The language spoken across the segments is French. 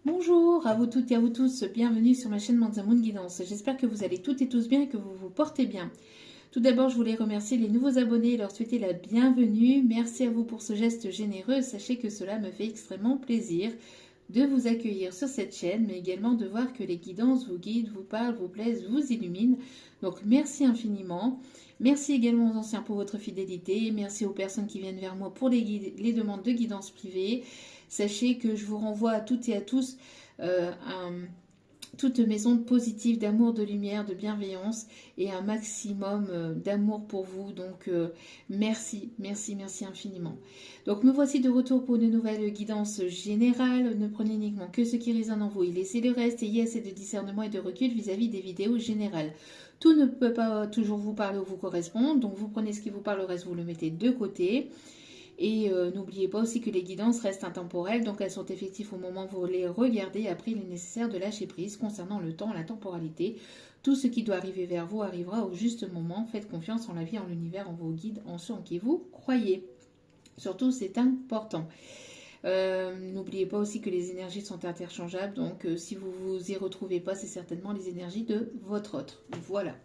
Bonjour à vous toutes et à vous tous, bienvenue sur ma chaîne Manzamoun Guidance. J'espère que vous allez toutes et tous bien et que vous vous portez bien. Tout d'abord, je voulais remercier les nouveaux abonnés et leur souhaiter la bienvenue. Merci à vous pour ce geste généreux. Sachez que cela me fait extrêmement plaisir de vous accueillir sur cette chaîne, mais également de voir que les guidances vous guident, vous parlent, vous plaisent, vous illuminent. Donc merci infiniment. Merci également aux anciens pour votre fidélité. Merci aux personnes qui viennent vers moi pour les demandes de guidance privée. Sachez que je vous renvoie à toutes et à tous toute maison positive, d'amour, de lumière, de bienveillance et un maximum d'amour pour vous. Donc merci, merci, merci infiniment. Donc me voici de retour pour une nouvelle guidance générale. Ne prenez uniquement que ce qui résonne en vous et laissez le reste. Ayez assez de discernement et de recul vis-à-vis des vidéos générales. Tout ne peut pas toujours vous parler ou vous correspondre. Donc vous prenez ce qui vous parle, le reste vous le mettez de côté. Et n'oubliez pas aussi que les guidances restent intemporelles, donc elles sont effectives au moment où vous les regardez. Après, il est nécessaire de lâcher prise concernant le temps, la temporalité. Tout ce qui doit arriver vers vous arrivera au juste moment. Faites confiance en la vie, en l'univers, en vos guides, en ceux en qui vous croyez. Surtout, c'est important. N'oubliez pas aussi que les énergies sont interchangeables, donc si vous ne vous y retrouvez pas, c'est certainement les énergies de votre autre. Voilà.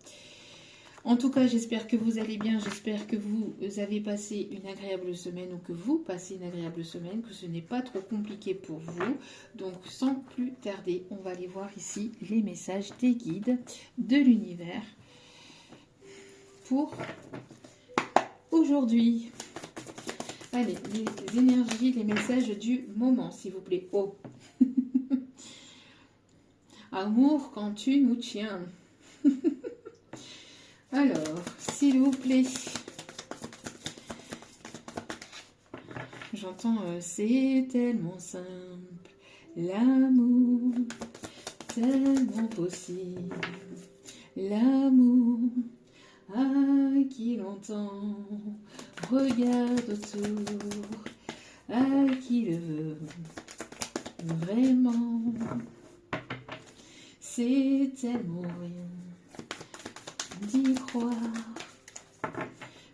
En tout cas, j'espère que vous allez bien, j'espère que vous avez passé une agréable semaine ou que vous passez une agréable semaine, que ce n'est pas trop compliqué pour vous. Donc, sans plus tarder, on va aller voir ici les messages des guides de l'univers pour aujourd'hui. Allez, les énergies, les messages du moment, s'il vous plaît. Oh. Amour quand tu nous tiens. Alors, s'il vous plaît, j'entends c'est tellement simple, l'amour, tellement possible, l'amour, à qui l'entend, regarde autour, à qui le veut, vraiment, c'est tellement rien d'y croire,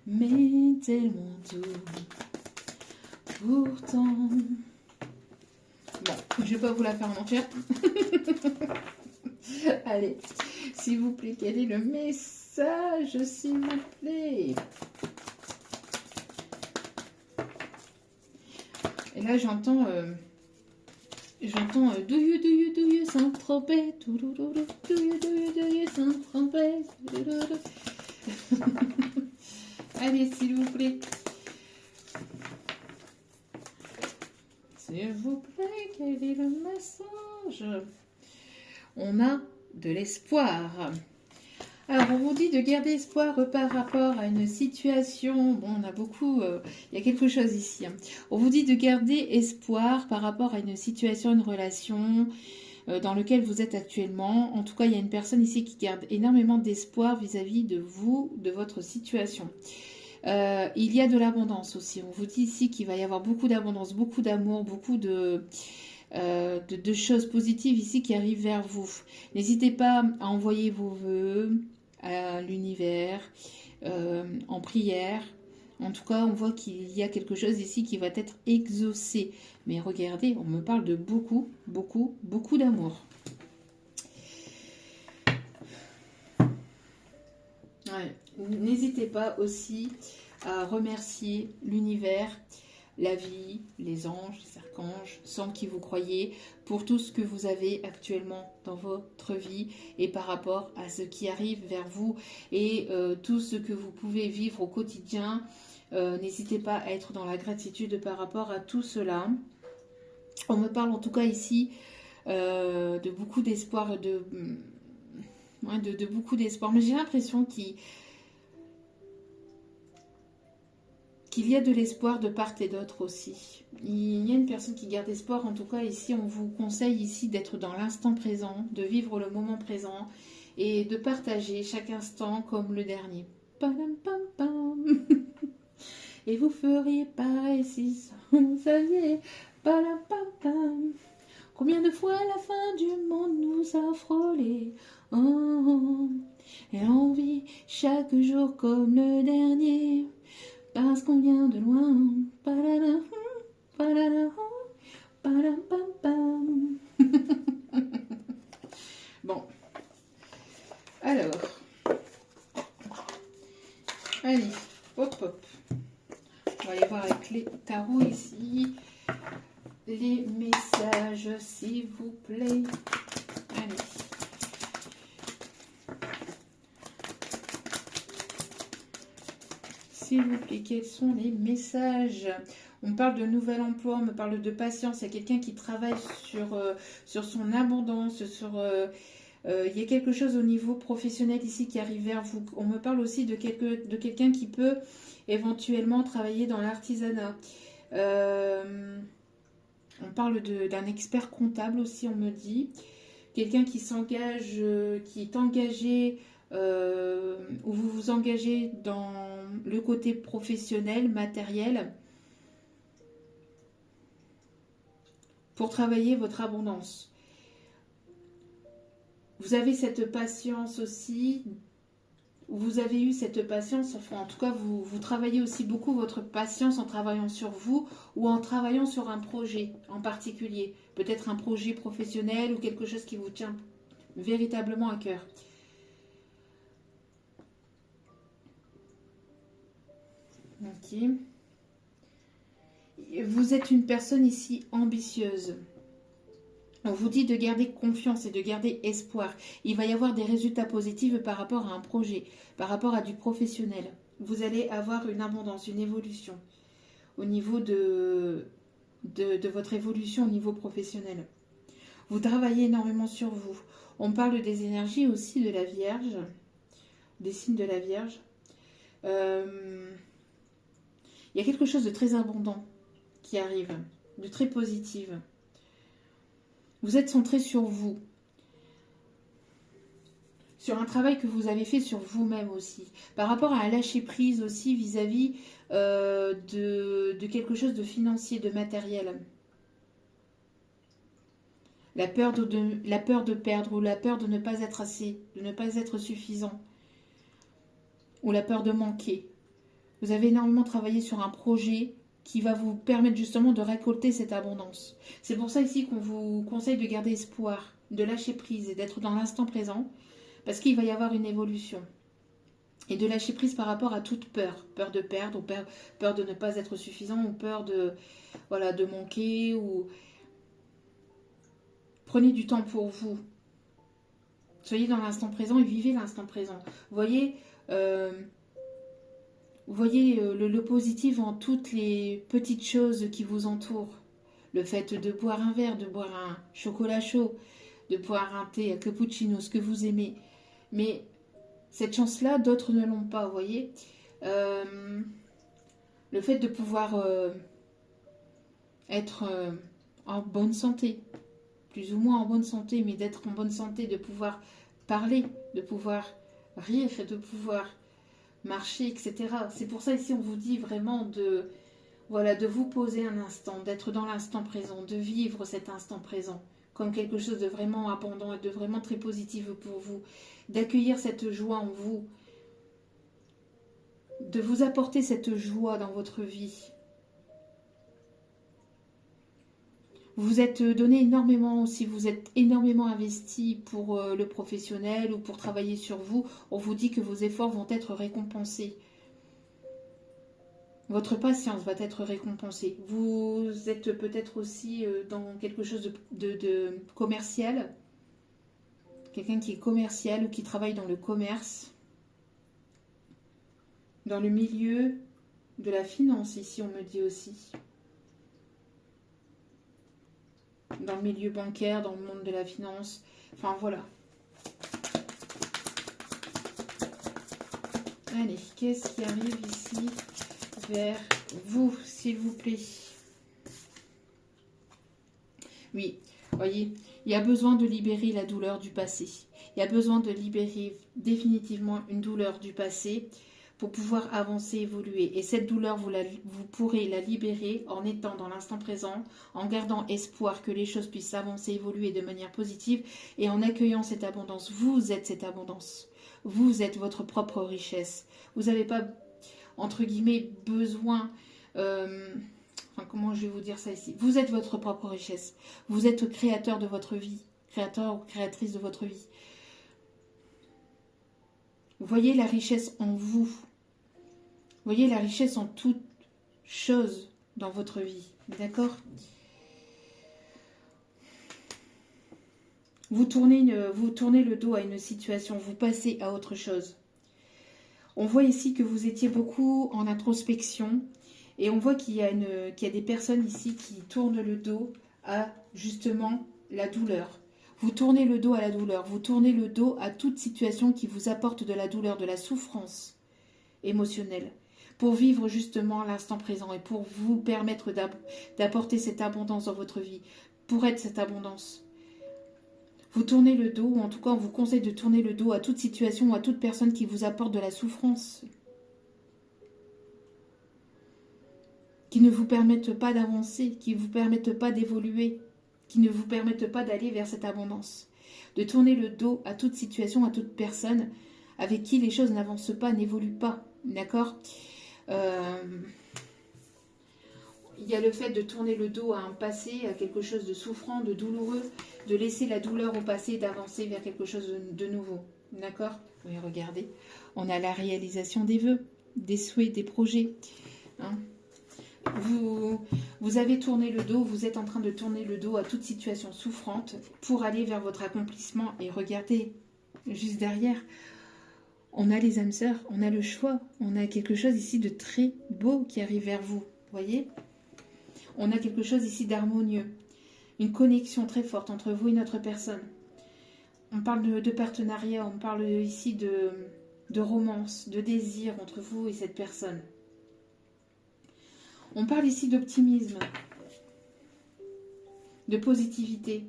mais tellement tout, pourtant. Bon, je vais pas vous la faire en entière. Allez, s'il vous plaît, quel est le message, s'il vous plaît? Et là, j'entends do you sans tromper, do you sans tromper. Allez, s'il vous plaît. S'il vous plaît, quel est le message? On a de l'espoir. Alors, on vous dit de garder espoir par rapport à une situation. Bon, on a beaucoup... il y a quelque chose ici. Hein. On vous dit de garder espoir par rapport à une situation, une relation dans laquelle vous êtes actuellement. En tout cas, il y a une personne ici qui garde énormément d'espoir vis-à-vis de vous, de votre situation. Il y a de l'abondance aussi. On vous dit ici qu'il va y avoir beaucoup d'abondance, beaucoup d'amour, beaucoup de choses positives ici qui arrivent vers vous. N'hésitez pas à envoyer vos vœux à l'univers en prière. En tout cas, on voit qu'il y a quelque chose ici qui va être exaucé. Mais regardez, on me parle de beaucoup, beaucoup, beaucoup d'amour. Ouais. N'hésitez pas aussi à remercier l'univers, la vie, les anges, les archanges, sans qui vous croyez, pour tout ce que vous avez actuellement dans votre vie et par rapport à ce qui arrive vers vous et tout ce que vous pouvez vivre au quotidien. N'hésitez pas à être dans la gratitude par rapport à tout cela. On me parle en tout cas ici de beaucoup d'espoir, de beaucoup d'espoir, mais j'ai l'impression qu'il y a de l'espoir de part et d'autre aussi. Il y a une personne qui garde espoir. En tout cas, ici, on vous conseille ici d'être dans l'instant présent, de vivre le moment présent et de partager chaque instant comme le dernier. Padam, pam, pam. Et vous feriez pareil si vous saviez. Padam, pam, pam. Combien de fois la fin du monde nous a frôlés. Oh, oh. Et on vit chaque jour comme le dernier. Parce qu'on vient de loin. Bon. Alors. Allez, hop, hop. On va aller voir avec les tarots ici. Les messages, s'il vous plaît. Allez. S'il vous plaît, quels sont les messages? On me parle de nouvel emploi, on me parle de patience. Il y a quelqu'un qui travaille sur son abondance, il y a quelque chose au niveau professionnel ici qui arrive vers vous. On me parle aussi de quelqu'un qui peut éventuellement travailler dans l'artisanat. On parle d'un expert comptable aussi, on me dit. Quelqu'un qui s'engage, qui est engagé, où vous vous engagez dans le côté professionnel, matériel, pour travailler votre abondance. Vous avez cette patience aussi, vous avez eu cette patience, enfin en tout cas vous travaillez aussi beaucoup votre patience en travaillant sur vous ou en travaillant sur un projet en particulier. Peut-être un projet professionnel ou quelque chose qui vous tient véritablement à cœur. Ok. Vous êtes une personne ici ambitieuse. On vous dit de garder confiance et de garder espoir. Il va y avoir des résultats positifs par rapport à un projet, par rapport à du professionnel. Vous allez avoir une abondance, une évolution au niveau de votre évolution au niveau professionnel. Vous travaillez énormément sur vous. On parle des énergies aussi de la Vierge, des signes de la Vierge. Il y a quelque chose de très abondant qui arrive, de très positif. Vous êtes centré sur vous, sur un travail que vous avez fait sur vous-même aussi, par rapport à un lâcher-prise aussi vis-à-vis de quelque chose de financier, de matériel. La peur de perdre ou la peur de ne pas être assez, de ne pas être suffisant, ou la peur de manquer. Vous avez énormément travaillé sur un projet qui va vous permettre justement de récolter cette abondance. C'est pour ça ici qu'on vous conseille de garder espoir, de lâcher prise et d'être dans l'instant présent, parce qu'il va y avoir une évolution. Et de lâcher prise par rapport à toute peur. Peur de perdre, ou peur de ne pas être suffisant, ou peur de manquer, ou... Prenez du temps pour vous. Soyez dans l'instant présent et vivez l'instant présent. Voyez le positif en toutes les petites choses qui vous entourent. Le fait de boire un verre, de boire un chocolat chaud, de boire un thé, un cappuccino, ce que vous aimez. Mais cette chance-là, d'autres ne l'ont pas, vous voyez. Le fait de pouvoir être en bonne santé, plus ou moins en bonne santé, mais d'être en bonne santé, de pouvoir parler, de pouvoir rire, de pouvoir marcher, etc. C'est pour ça ici on vous dit vraiment de vous poser un instant, d'être dans l'instant présent, de vivre cet instant présent comme quelque chose de vraiment abondant et de vraiment très positif pour vous, d'accueillir cette joie en vous, de vous apporter cette joie dans votre vie. Vous êtes donné énormément, si vous êtes énormément investi pour le professionnel ou pour travailler sur vous, on vous dit que vos efforts vont être récompensés. Votre patience va être récompensée. Vous êtes peut-être aussi dans quelque chose de commercial. Quelqu'un qui est commercial ou qui travaille dans le commerce. Dans le milieu de la finance, ici on me dit aussi. Dans le milieu bancaire, dans le monde de la finance. Enfin voilà. Allez, qu'est-ce qui arrive ici vers vous, s'il vous plaît? Oui, voyez, il y a besoin de libérer la douleur du passé. Il y a besoin de libérer définitivement une douleur du passé pour pouvoir avancer, évoluer. Et cette douleur, vous pourrez la libérer en étant dans l'instant présent, en gardant espoir que les choses puissent avancer, évoluer de manière positive et en accueillant cette abondance. Vous êtes cette abondance. Vous êtes votre propre richesse. Vous n'avez pas, entre guillemets, besoin... comment je vais vous dire ça ici? Vous êtes votre propre richesse. Vous êtes créateur de votre vie, créateur ou créatrice de votre vie. Voyez la richesse en vous. Voyez la richesse en toute chose dans votre vie. D'accord? Vous tournez le dos à une situation, vous passez à autre chose. On voit ici que vous étiez beaucoup en introspection et on voit qu'il y a des personnes ici qui tournent le dos à justement la douleur. Vous tournez le dos à la douleur, vous tournez le dos à toute situation qui vous apporte de la douleur, de la souffrance émotionnelle, pour vivre justement l'instant présent et pour vous permettre d'apporter cette abondance dans votre vie, pour être cette abondance. Vous tournez le dos, ou en tout cas on vous conseille de tourner le dos à toute situation ou à toute personne qui vous apporte de la souffrance, qui ne vous permettent pas d'avancer, qui ne vous permettent pas d'évoluer, qui ne vous permettent pas d'aller vers cette abondance. De tourner le dos à toute situation, à toute personne avec qui les choses n'avancent pas, n'évoluent pas. D'accord ? Il y a le fait de tourner le dos à un passé, à quelque chose de souffrant, de douloureux, de laisser la douleur au passé, d'avancer vers quelque chose de nouveau. D'accord ? Oui, regardez. On a la réalisation des vœux, des souhaits, des projets. Hein ? Vous avez tourné le dos, vous êtes en train de tourner le dos à toute situation souffrante pour aller vers votre accomplissement. Et regardez, juste derrière, on a les âmes sœurs, on a le choix, on a quelque chose ici de très beau qui arrive vers vous. Voyez ? On a quelque chose ici d'harmonieux, une connexion très forte entre vous et notre personne. On parle de partenariat, on parle ici de romance, de désir entre vous et cette personne. On parle ici d'optimisme, de positivité.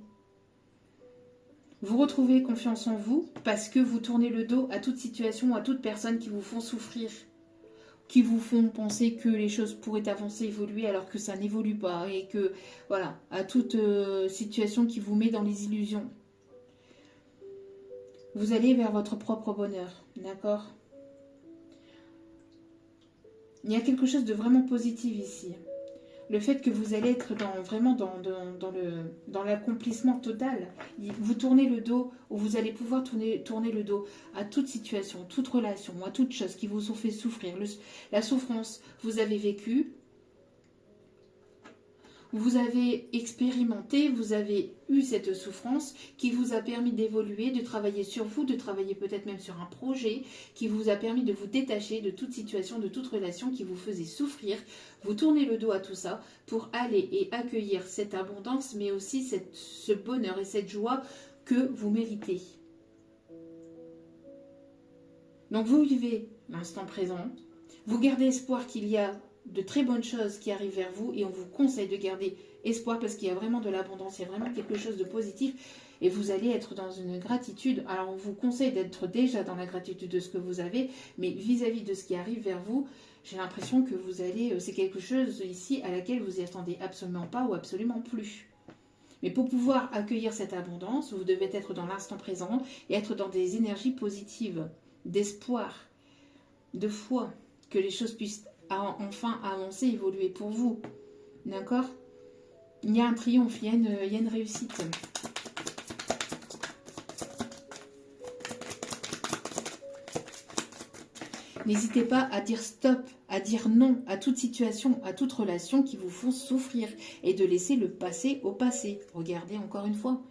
Vous retrouvez confiance en vous parce que vous tournez le dos à toute situation, à toute personne qui vous font souffrir, qui vous font penser que les choses pourraient avancer, évoluer alors que ça n'évolue pas et que, voilà, à toute situation qui vous met dans les illusions. Vous allez vers votre propre bonheur, d'accord ? Il y a quelque chose de vraiment positif ici. Le fait que vous allez être vraiment dans l'accomplissement total. Vous tournez le dos, ou vous allez pouvoir tourner le dos à toute situation, toute relation, à toute chose qui vous ont fait souffrir. La souffrance, vous avez vécu, vous avez expérimenté, vous avez eu cette souffrance qui vous a permis d'évoluer, de travailler sur vous, de travailler peut-être même sur un projet, qui vous a permis de vous détacher de toute situation, de toute relation qui vous faisait souffrir. Vous tournez le dos à tout ça pour aller et accueillir cette abondance, mais aussi ce bonheur et cette joie que vous méritez. Donc vous vivez l'instant présent, vous gardez espoir qu'il y a de très bonnes choses qui arrivent vers vous et on vous conseille de garder espoir parce qu'il y a vraiment de l'abondance, il y a vraiment quelque chose de positif et vous allez être dans une gratitude. Alors on vous conseille d'être déjà dans la gratitude de ce que vous avez, mais vis-à-vis de ce qui arrive vers vous, j'ai l'impression que vous allez, c'est quelque chose ici à laquelle vous y attendez absolument pas ou absolument plus. Mais pour pouvoir accueillir cette abondance, vous devez être dans l'instant présent et être dans des énergies positives, d'espoir, de foi, que les choses puissent enfin avancer, évoluer pour vous. D'accord ? Il y a un triomphe, il y a une réussite. N'hésitez pas à dire stop, à dire non à toute situation, à toute relation qui vous font souffrir et de laisser le passé au passé. Regardez encore une fois.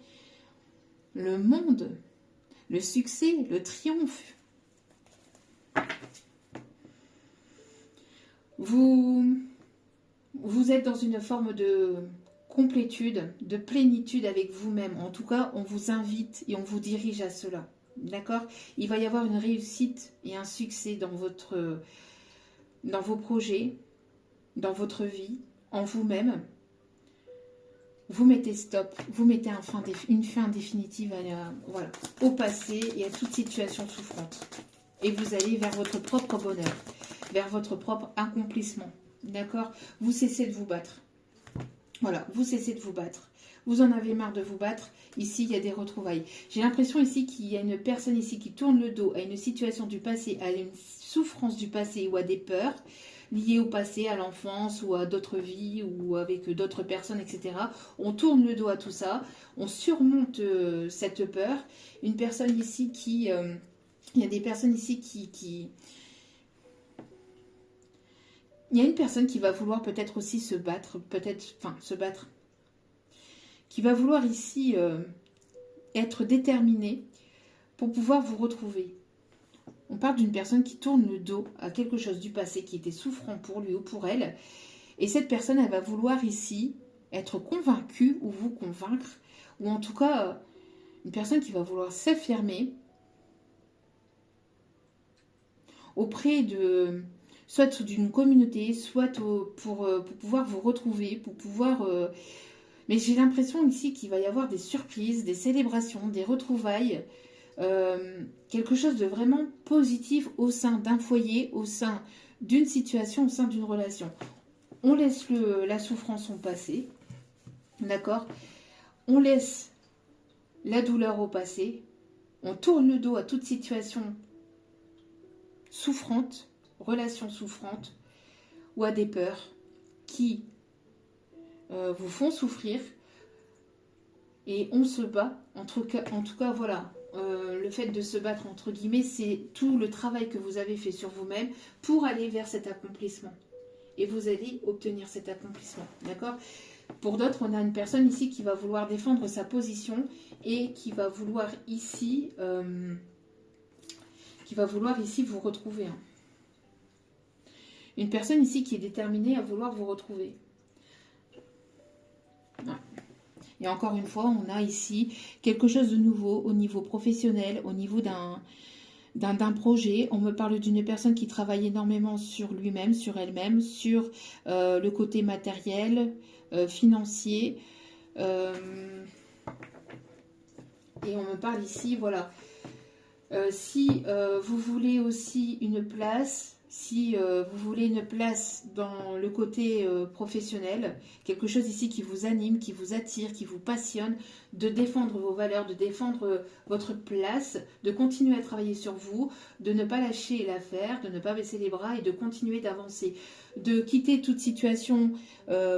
Le monde, le succès, le triomphe. Vous êtes dans une forme de complétude, de plénitude avec vous-même. En tout cas, on vous invite et on vous dirige à cela. D'accord ? Il va y avoir une réussite et un succès dans vos projets, dans votre vie, en vous-même. Vous mettez stop, vous mettez une fin définitive voilà, au passé et à toute situation souffrante. Et vous allez vers votre propre bonheur, vers votre propre accomplissement. D'accord ? Vous cessez de vous battre. Voilà, vous cessez de vous battre. Vous en avez marre de vous battre. Ici, il y a des retrouvailles. J'ai l'impression ici qu'il y a une personne ici qui tourne le dos à une situation du passé, à une souffrance du passé ou à des peurs. liées au passé, à l'enfance ou à d'autres vies ou avec d'autres personnes, etc. On tourne le dos à tout ça, on surmonte cette peur. Une personne ici qui... il y a des personnes ici qui... Il y a une personne qui va vouloir peut-être aussi se battre, qui va vouloir ici être déterminée pour pouvoir vous retrouver. On parle d'une personne qui tourne le dos à quelque chose du passé qui était souffrant pour lui ou pour elle. Et cette personne, elle va vouloir ici être convaincue ou vous convaincre, ou en tout cas, une personne qui va vouloir s'affirmer auprès de, soit d'une communauté, soit pour pouvoir vous retrouver, pour pouvoir... mais j'ai l'impression ici qu'il va y avoir des surprises, des célébrations, des retrouvailles, quelque chose de vraiment positif au sein d'un foyer, au sein d'une situation, au sein d'une relation. On laisse la souffrance au passé, d'accord? On laisse la douleur au passé, on tourne le dos à toute situation souffrante, relation souffrante, ou à des peurs qui vous font souffrir, et on se bat, en tout cas voilà, le fait de se battre entre guillemets, c'est tout le travail que vous avez fait sur vous-même pour aller vers cet accomplissement. Et vous allez obtenir cet accomplissement, d'accord? Pour d'autres, on a une personne ici qui va vouloir défendre sa position et qui va vouloir ici, vous retrouver. Hein. Une personne ici qui est déterminée à vouloir vous retrouver. Ouais. Et encore une fois, on a ici quelque chose de nouveau au niveau professionnel, au niveau d'un projet. On me parle d'une personne qui travaille énormément sur lui-même, sur elle-même, sur le côté matériel, financier. Et on me parle ici, voilà. Si vous voulez aussi une place, si vous voulez une place dans le côté professionnel, quelque chose ici qui vous anime, qui vous attire, qui vous passionne, de défendre vos valeurs, de défendre votre place, de continuer à travailler sur vous, de ne pas lâcher l'affaire, de ne pas baisser les bras et de continuer d'avancer, de quitter toute situation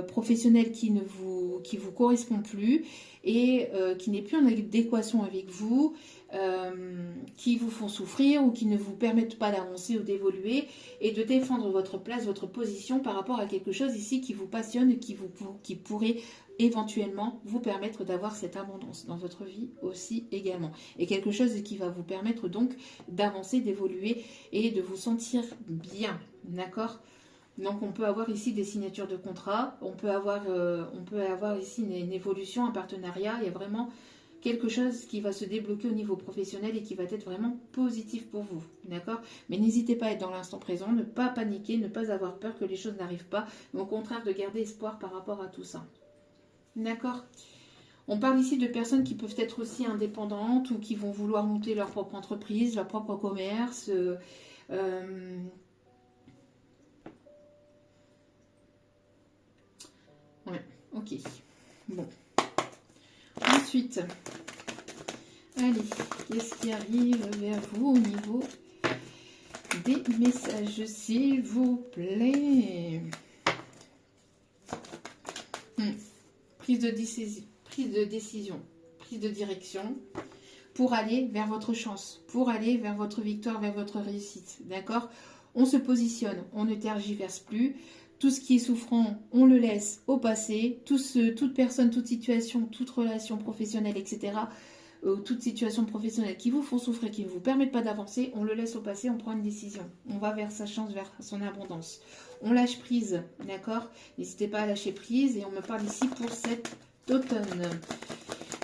professionnelle qui vous correspond plus et qui n'est plus en adéquation avec vous, qui vous font souffrir ou qui ne vous permettent pas d'avancer ou d'évoluer, et de défendre votre place, votre position par rapport à quelque chose ici qui vous passionne et qui pourrait éventuellement vous permettre d'avoir cette abondance dans votre vie aussi également. Et quelque chose qui va vous permettre donc d'avancer, d'évoluer et de vous sentir bien, d'accord ? Donc on peut avoir ici des signatures de contrat, on peut avoir ici une évolution, un partenariat, il y a vraiment quelque chose qui va se débloquer au niveau professionnel et qui va être vraiment positif pour vous, d'accord? Mais n'hésitez pas à être dans l'instant présent, ne pas paniquer, ne pas avoir peur que les choses n'arrivent pas, mais au contraire de garder espoir par rapport à tout ça, d'accord? On parle ici de personnes qui peuvent être aussi indépendantes ou qui vont vouloir monter leur propre entreprise, leur propre commerce, ouais, ok, bon. Ensuite, allez, qu'est-ce qui arrive vers vous au niveau des messages, s'il vous plaît? Prise de décision, prise de direction pour aller vers votre chance, pour aller vers votre victoire, vers votre réussite, d'accord? On se positionne, on ne tergiverse plus. Tout ce qui est souffrant, on le laisse au passé. Toute personne, toute situation, toute relation professionnelle, etc., toute situation professionnelle qui vous font souffrir, qui ne vous permettent pas d'avancer, on le laisse au passé, on prend une décision. On va vers sa chance, vers son abondance. On lâche prise, d'accord? N'hésitez pas à lâcher prise. Et on me parle ici pour cet automne.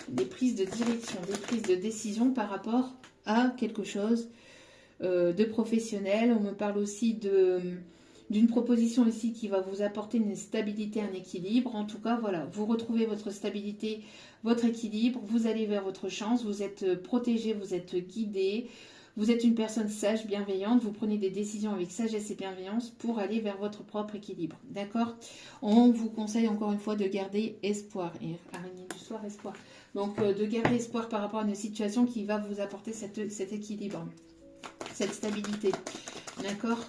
Des prises de direction, des prises de décision par rapport à quelque chose de professionnel. On me parle aussi d'une proposition ici qui va vous apporter une stabilité, un équilibre. En tout cas, voilà, vous retrouvez votre stabilité, votre équilibre, vous allez vers votre chance, vous êtes protégé, vous êtes guidé, vous êtes une personne sage, bienveillante, vous prenez des décisions avec sagesse et bienveillance pour aller vers votre propre équilibre, d'accord? On vous conseille encore une fois de garder espoir, et araignée du soir, espoir. Donc, de garder espoir par rapport à une situation qui va vous apporter cet équilibre, cette stabilité, d'accord?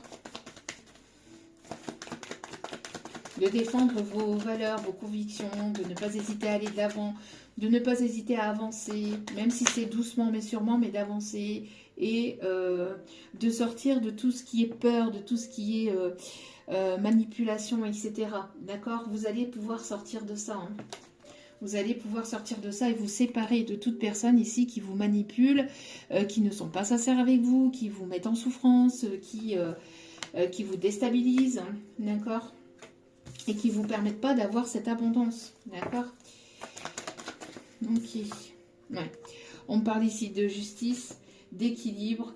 de défendre vos valeurs, vos convictions, de ne pas hésiter à aller de l'avant, de ne pas hésiter à avancer, même si c'est doucement mais sûrement, mais d'avancer et de sortir de tout ce qui est peur, de tout ce qui est manipulation, etc. D'accord? Vous allez pouvoir sortir de ça. Hein. Vous allez pouvoir sortir de ça et vous séparer de toute personne ici qui vous manipule, qui ne sont pas sincères avec vous, qui vous mettent en souffrance, qui vous déstabilisent, hein, d'accord? Et qui ne vous permettent pas d'avoir cette abondance, d'accord? Ok. Ouais. On parle ici de justice, d'équilibre,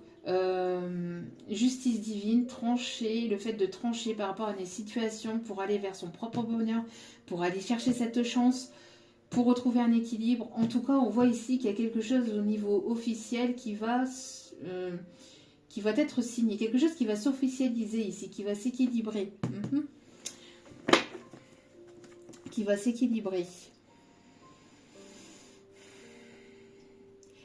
justice divine, trancher, le fait de trancher par rapport à des situations pour aller vers son propre bonheur, pour aller chercher cette chance, pour retrouver un équilibre. En tout cas, on voit ici qu'il y a quelque chose au niveau officiel qui va être signé, quelque chose qui va s'officialiser ici, qui va s'équilibrer. Qui va s'équilibrer.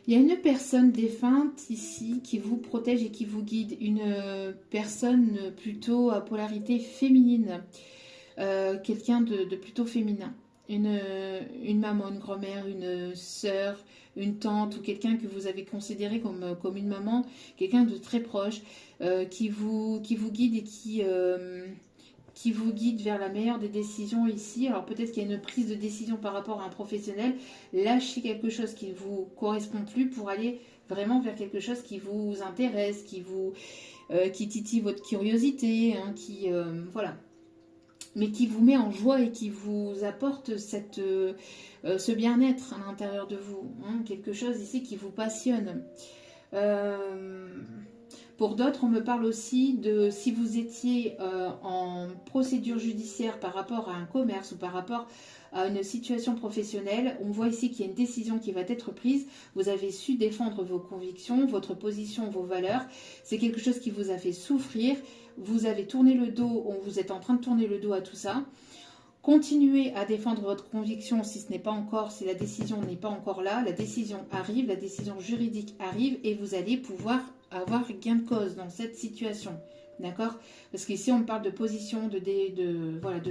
Il y a une personne défunte ici qui vous protège et qui vous guide. Une personne plutôt à polarité féminine. Quelqu'un de plutôt féminin. Une maman, une grand-mère, une sœur, une tante ou quelqu'un que vous avez considéré comme une maman. Quelqu'un de très proche qui vous guide et qui vous guide vers la meilleure des décisions ici. Alors peut-être qu'il y a une prise de décision par rapport à un professionnel. Lâchez quelque chose qui ne vous correspond plus pour aller vraiment vers quelque chose qui vous intéresse, qui titille votre curiosité, hein, voilà. Mais qui vous met en joie et qui vous apporte ce bien-être à l'intérieur de vous. Hein, quelque chose ici qui vous passionne. Pour d'autres, on me parle aussi de si vous étiez en procédure judiciaire par rapport à un commerce ou par rapport à une situation professionnelle. On voit ici qu'il y a une décision qui va être prise. Vous avez su défendre vos convictions, votre position, vos valeurs. C'est quelque chose qui vous a fait souffrir. Vous avez tourné le dos, vous êtes en train de tourner le dos à tout ça. Continuez à défendre votre conviction si la décision n'est pas encore là. La décision arrive, la décision juridique arrive et vous allez pouvoir avoir gain de cause dans cette situation. D'accord? Parce qu'ici, on parle de position, de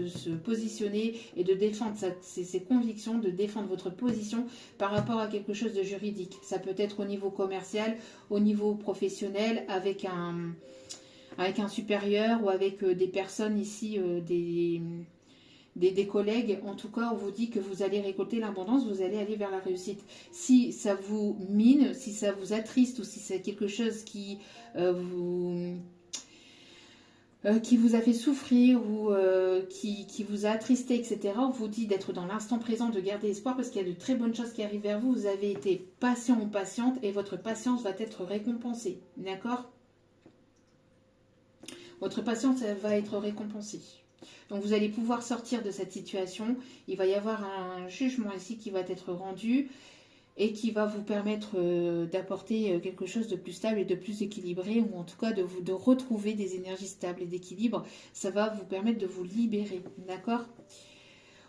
se positionner et de défendre ses convictions, de défendre votre position par rapport à quelque chose de juridique. Ça peut être au niveau commercial, au niveau professionnel, avec un supérieur ou avec des personnes ici, des collègues. En tout cas, on vous dit que vous allez récolter l'abondance, vous allez aller vers la réussite. Si ça vous mine, si ça vous attriste ou si c'est quelque chose qui vous a fait souffrir ou qui vous a attristé, etc. On vous dit d'être dans l'instant présent, de garder espoir parce qu'il y a de très bonnes choses qui arrivent vers vous. Vous avez été patient ou patiente et votre patience va être récompensée. D'accord ? Votre patience va être récompensée. Donc vous allez pouvoir sortir de cette situation. Il va y avoir un jugement ici qui va être rendu et qui va vous permettre d'apporter quelque chose de plus stable et de plus équilibré, ou en tout cas de retrouver des énergies stables et d'équilibre. Ça va vous permettre de vous libérer, d'accord ?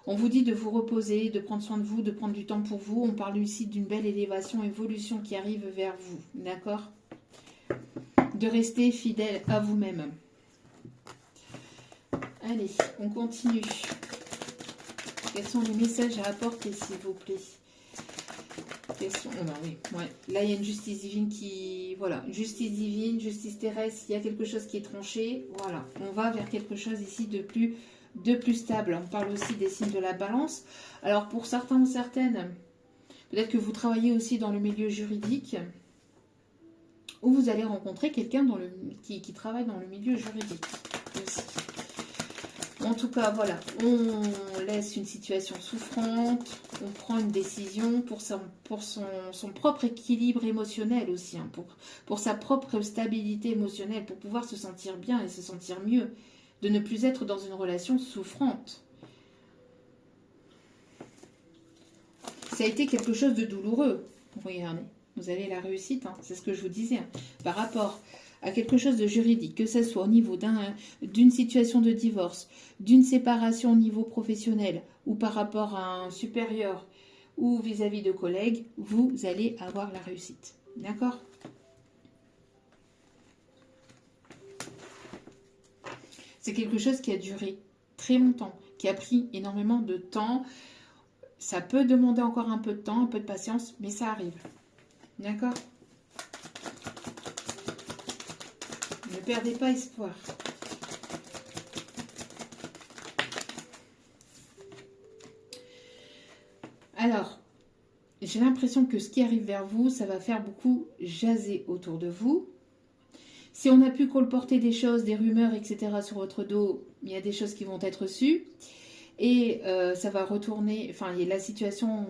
On vous dit de vous reposer, de prendre soin de vous, de prendre du temps pour vous. On parle ici d'une belle élévation, évolution qui arrive vers vous, d'accord ? De rester fidèle à vous-même. Allez, on continue. Quels sont les messages à apporter, s'il vous plaît? Oui, ouais. Là, il y a une justice divine justice divine, justice terrestre, il y a quelque chose qui est tranché. Voilà, on va vers quelque chose ici de plus stable. On parle aussi des signes de la balance. Alors, pour certains ou certaines, peut-être que vous travaillez aussi dans le milieu juridique, ou vous allez rencontrer quelqu'un qui travaille dans le milieu juridique aussi. En tout cas, voilà, on laisse une situation souffrante, on prend une décision pour son propre équilibre émotionnel aussi, hein, pour sa propre stabilité émotionnelle, pour pouvoir se sentir bien et se sentir mieux, de ne plus être dans une relation souffrante. Ça a été quelque chose de douloureux, regardez, vous avez la réussite, hein, c'est ce que je vous disais, hein, par rapport à quelque chose de juridique, que ce soit au niveau d'une situation de divorce, d'une séparation au niveau professionnel, ou par rapport à un supérieur, ou vis-à-vis de collègues, vous allez avoir la réussite. D'accord ? C'est quelque chose qui a duré très longtemps, qui a pris énormément de temps. Ça peut demander encore un peu de temps, un peu de patience, mais ça arrive. D'accord? Ne perdez pas espoir. Alors, j'ai l'impression que ce qui arrive vers vous, ça va faire beaucoup jaser autour de vous. Si on a pu colporter des choses, des rumeurs, etc. sur votre dos, il y a des choses qui vont être sues. Et ça va retourner, enfin, la situation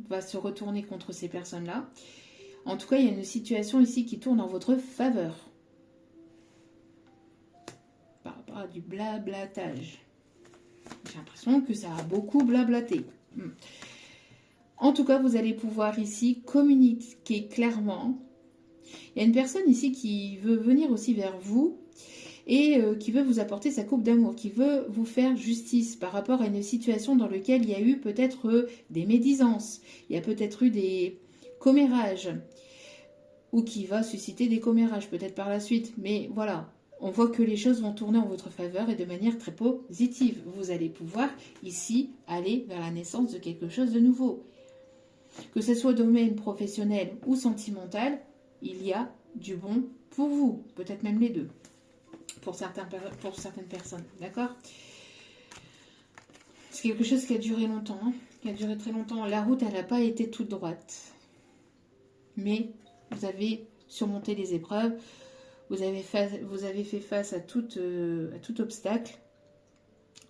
va se retourner contre ces personnes-là. En tout cas, il y a une situation ici qui tourne en votre faveur. Par rapport à du blablatage. J'ai l'impression que ça a beaucoup blablaté. En tout cas, vous allez pouvoir ici communiquer clairement. Il y a une personne ici qui veut venir aussi vers vous et qui veut vous apporter sa coupe d'amour, qui veut vous faire justice par rapport à une situation dans laquelle il y a eu peut-être des médisances, il y a peut-être eu des commérages, ou qui va susciter des commérages peut-être par la suite. Mais voilà, on voit que les choses vont tourner en votre faveur et de manière très positive. Vous allez pouvoir ici aller vers la naissance de quelque chose de nouveau. Que ce soit au domaine professionnel ou sentimental, il y a du bon pour vous, peut-être même les deux. Pour certaines personnes, d'accord? C'est quelque chose qui a duré longtemps, qui a duré très longtemps. La route, elle n'a pas été toute droite. Mais vous avez surmonté les épreuves, vous avez fait face à tout obstacle.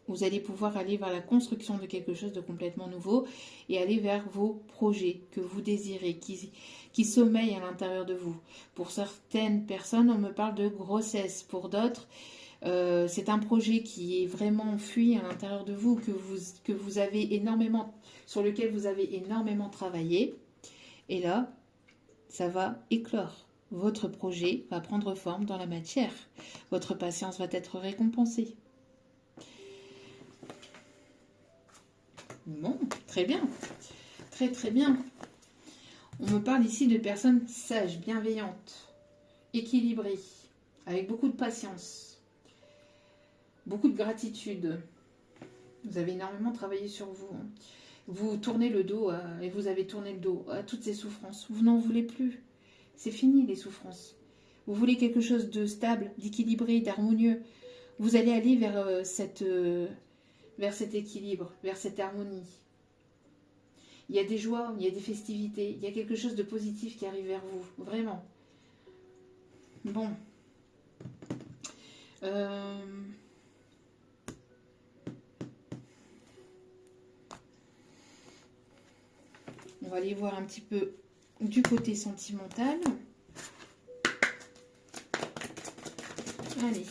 Vous allez pouvoir aller vers la construction de quelque chose de complètement nouveau et aller vers vos projets que vous désirez, qui sommeillent à l'intérieur de vous. Pour certaines personnes, on me parle de grossesse. Pour d'autres, c'est un projet qui est vraiment enfui à l'intérieur de vous, que vous avez énormément, sur lequel vous avez énormément travaillé. Et là, ça va éclore. Votre projet va prendre forme dans la matière. Votre patience va être récompensée. Bon, très bien. Très très bien. On me parle ici de personnes sages, bienveillantes, équilibrées, avec beaucoup de patience, beaucoup de gratitude. Vous avez énormément travaillé sur vous. Vous tournez le dos et vous avez tourné le dos à toutes ces souffrances. Vous n'en voulez plus. C'est fini les souffrances. Vous voulez quelque chose de stable, d'équilibré, d'harmonieux. Vous allez aller vers cet équilibre, vers cette harmonie. Il y a des joies, il y a des festivités, il y a quelque chose de positif qui arrive vers vous, vraiment. Bon. On va aller voir un petit peu du côté sentimental. Allez,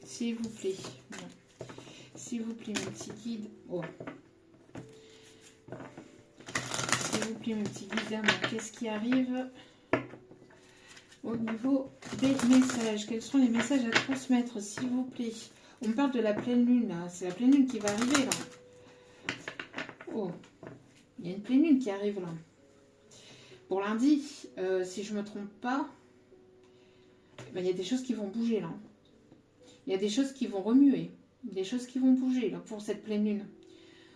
s'il vous plaît. Bon. S'il vous plaît, mes petits guides. Oh. S'il vous plaît, mes petits guides d'amour, qu'est-ce qui arrive au niveau des messages? Quels sont les messages à transmettre, s'il vous plaît? On me parle de la pleine lune, là. C'est la pleine lune qui va arriver, là. Oh, il y a une pleine lune qui arrive, là. Pour lundi, si je ne me trompe pas, ben, il y a des choses qui vont bouger, là. Il y a des choses qui vont remuer. Des choses qui vont bouger, là, pour cette pleine lune.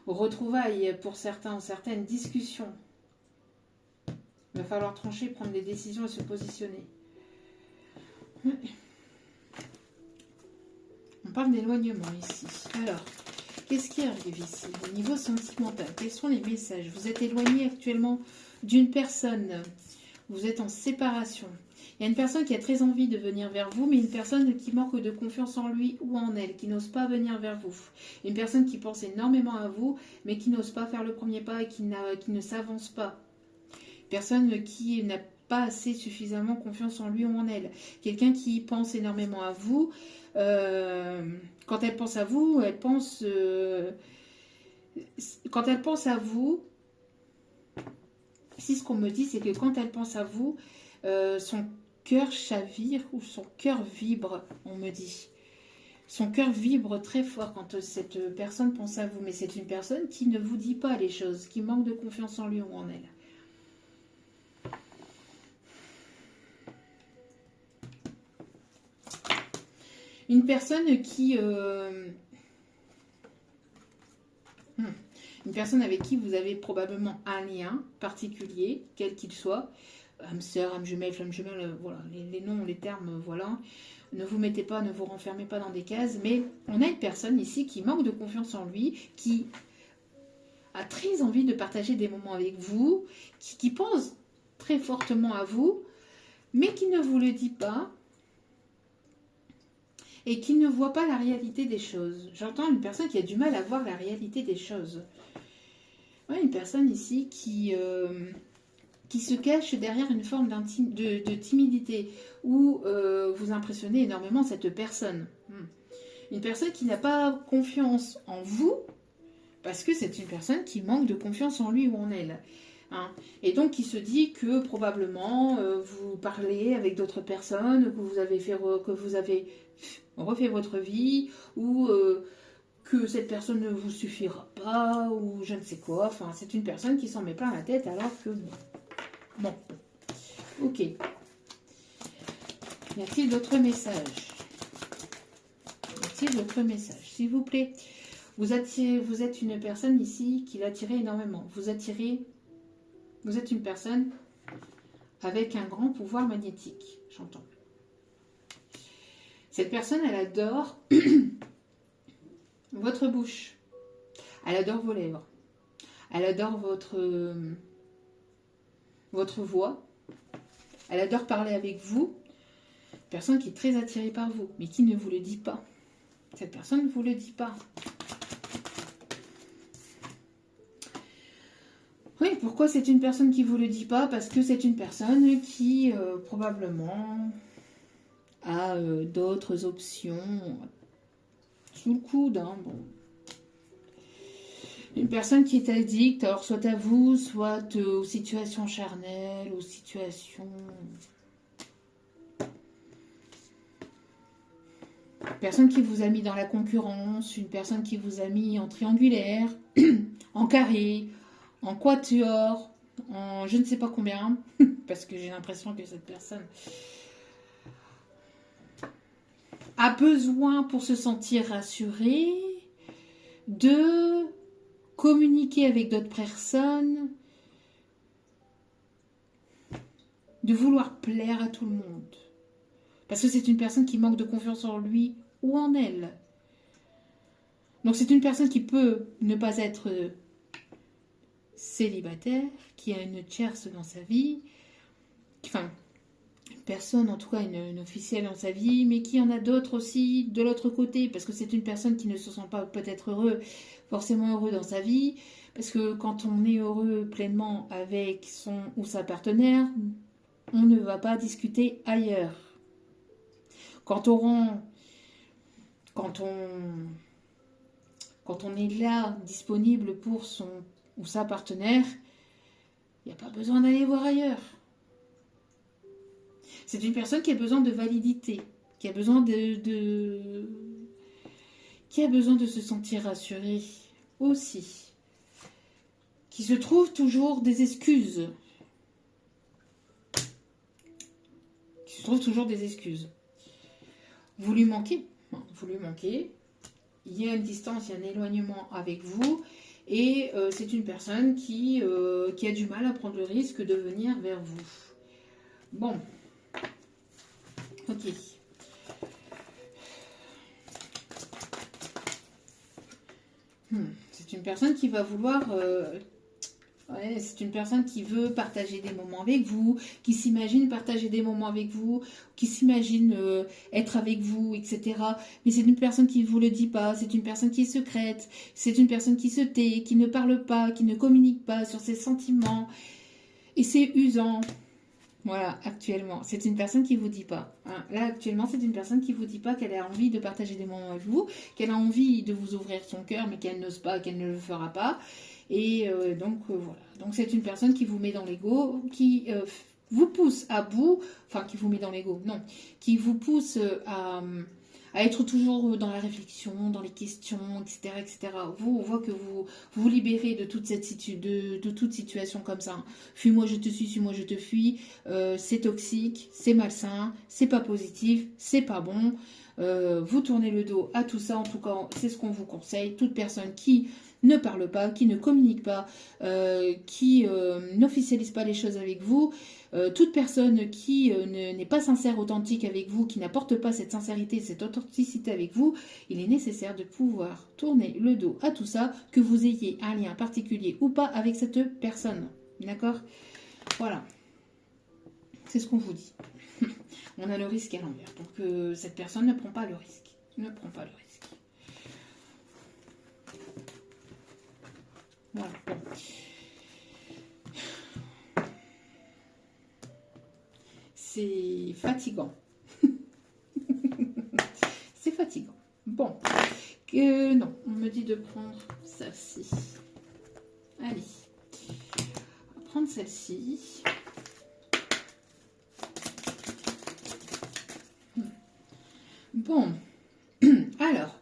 Retrouvailles pour certains ou certaines, discussions. Il va falloir trancher, prendre des décisions et se positionner. On parle d'éloignement ici. Alors, qu'est-ce qui arrive ici? Au niveau sentimental, quels sont les messages? Vous êtes éloigné actuellement d'une personne. Vous êtes en séparation. Il y a une personne qui a très envie de venir vers vous, mais une personne qui manque de confiance en lui ou en elle, qui n'ose pas venir vers vous. Une personne qui pense énormément à vous, mais qui n'ose pas faire le premier pas et qui ne s'avance pas. Une personne qui n'a pas assez suffisamment confiance en lui ou en elle. Quelqu'un qui pense énormément à vous. Quand elle pense à vous, elle pense... quand elle pense à vous, si ce qu'on me dit, c'est que quand elle pense à vous, son cœur chavire ou son cœur vibre, on me dit. Son cœur vibre très fort quand cette personne pense à vous. Mais c'est une personne qui ne vous dit pas les choses, qui manque de confiance en lui ou en elle. Une personne qui personne avec qui vous avez probablement un lien particulier, quel qu'il soit. Âme sœur, âme jumelle, flamme jumelle, voilà, les noms, les termes, voilà. Ne vous mettez pas, ne vous renfermez pas dans des cases, mais on a une personne ici qui manque de confiance en lui, qui a très envie de partager des moments avec vous, qui pense très fortement à vous, mais qui ne vous le dit pas et qui ne voit pas la réalité des choses. J'entends une personne qui a du mal à voir la réalité des choses. Ouais, une personne ici qui se cache derrière une forme de timidité ou vous impressionnez énormément cette personne. Une personne qui n'a pas confiance en vous parce que c'est une personne qui manque de confiance en lui ou en elle. Hein. Et donc qui se dit que probablement vous parlez avec d'autres personnes, que vous avez refait votre vie ou que cette personne ne vous suffira pas ou je ne sais quoi. Enfin, c'est une personne qui s'en met plein la tête alors que... Bon, ok. Y a-t-il d'autres messages? Y a-t-il d'autres messages? S'il vous plaît, vous êtes une personne ici qui l'attire énormément. Vous êtes une personne avec un grand pouvoir magnétique, j'entends. Cette personne, elle adore votre bouche. Elle adore vos lèvres. Elle adore votre voix. Elle adore parler avec vous. Personne qui est très attirée par vous, mais qui ne vous le dit pas. Cette personne ne vous le dit pas. Oui, pourquoi c'est une personne qui ne vous le dit pas? Parce que c'est une personne qui probablement a d'autres options sous le coude. Hein, bon. Une personne qui est addicte, alors soit à vous, soit aux situations charnelles, aux situations... Une personne qui vous a mis dans la concurrence, une personne qui vous a mis en triangulaire, en carré, en quatuor, en je ne sais pas combien, parce que j'ai l'impression que cette personne a besoin, pour se sentir rassurée, de communiquer avec d'autres personnes, de vouloir plaire à tout le monde. Parce que c'est une personne qui manque de confiance en lui ou en elle. Donc c'est une personne qui peut ne pas être célibataire, qui a une tierce dans sa vie, enfin, une personne, en tout cas une officielle dans sa vie, mais qui en a d'autres aussi de l'autre côté, parce que c'est une personne qui ne se sent pas peut-être forcément heureux dans sa vie, parce que quand on est heureux pleinement avec son ou sa partenaire, on ne va pas discuter ailleurs. Quand on est là, disponible pour son ou sa partenaire, il n'y a pas besoin d'aller voir ailleurs. C'est une personne qui a besoin de validité, qui a besoin qui a besoin de se sentir rassurée aussi, qui se trouve toujours des excuses. Vous lui manquez. Il y a une distance, il y a un éloignement avec vous. Et c'est une personne qui a du mal à prendre le risque de venir vers vous. Bon. Ok. C'est une personne qui va vouloir... c'est une personne qui veut partager des moments avec vous, qui s'imagine partager des moments avec vous, qui s'imagine être avec vous, etc. Mais c'est une personne qui ne vous le dit pas, c'est une personne qui est secrète, c'est une personne qui se tait, qui ne parle pas, qui ne communique pas sur ses sentiments. Et c'est usant. Voilà, actuellement, c'est une personne qui ne vous dit pas. Hein. Là, actuellement, c'est une personne qui ne vous dit pas qu'elle a envie de partager des moments avec vous, qu'elle a envie de vous ouvrir son cœur, mais qu'elle n'ose pas, qu'elle ne le fera pas. Et donc, voilà. Donc, c'est une personne qui vous met dans l'ego, qui vous pousse à bout, enfin, qui vous met dans l'ego, non, qui vous pousse à être toujours dans la réflexion, dans les questions, etc., etc. Vous, on voit que vous vous libérez de toute toute situation comme ça. Fuis-moi, je te suis, suis-moi, je te fuis. C'est toxique, c'est malsain, c'est pas positif, c'est pas bon. Vous tournez le dos à tout ça. En tout cas, c'est ce qu'on vous conseille. Toute personne qui ne parle pas, qui ne communique pas, qui n'officialise pas les choses avec vous, toute personne qui n'est pas sincère, authentique avec vous, qui n'apporte pas cette sincérité, cette authenticité avec vous, il est nécessaire de pouvoir tourner le dos à tout ça, que vous ayez un lien particulier ou pas avec cette personne. D'accord? Voilà. C'est ce qu'on vous dit. On a le risque à l'envers. Donc cette personne ne prend pas le risque. Ne prend pas le risque. Voilà. Bon. C'est fatigant. C'est fatigant. Bon. Non, on me dit de prendre celle-ci. Allez. On va prendre celle-ci. Bon. Alors.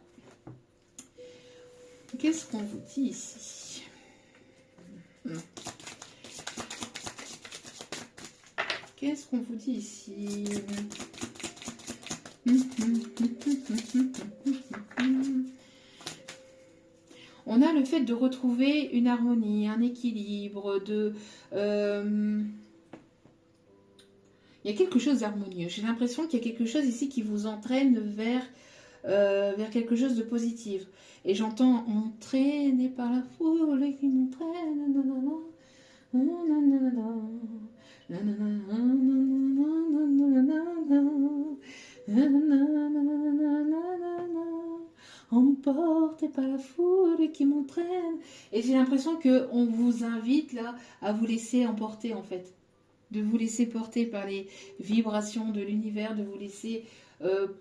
Qu'est-ce qu'on vous dit ici? Qu'est-ce qu'on vous dit ici? On a le fait de retrouver une harmonie, un équilibre, il y a quelque chose d'harmonieux. J'ai l'impression qu'il y a quelque chose ici qui vous entraîne vers quelque chose de positif. Et j'entends entraîné par la foule qui m'entraîne. Emporté par la foule qui m'entraîne. Et j'ai l'impression qu'on vous invite là à vous laisser emporter en fait. De vous laisser porter par les vibrations de l'univers, de vous laisser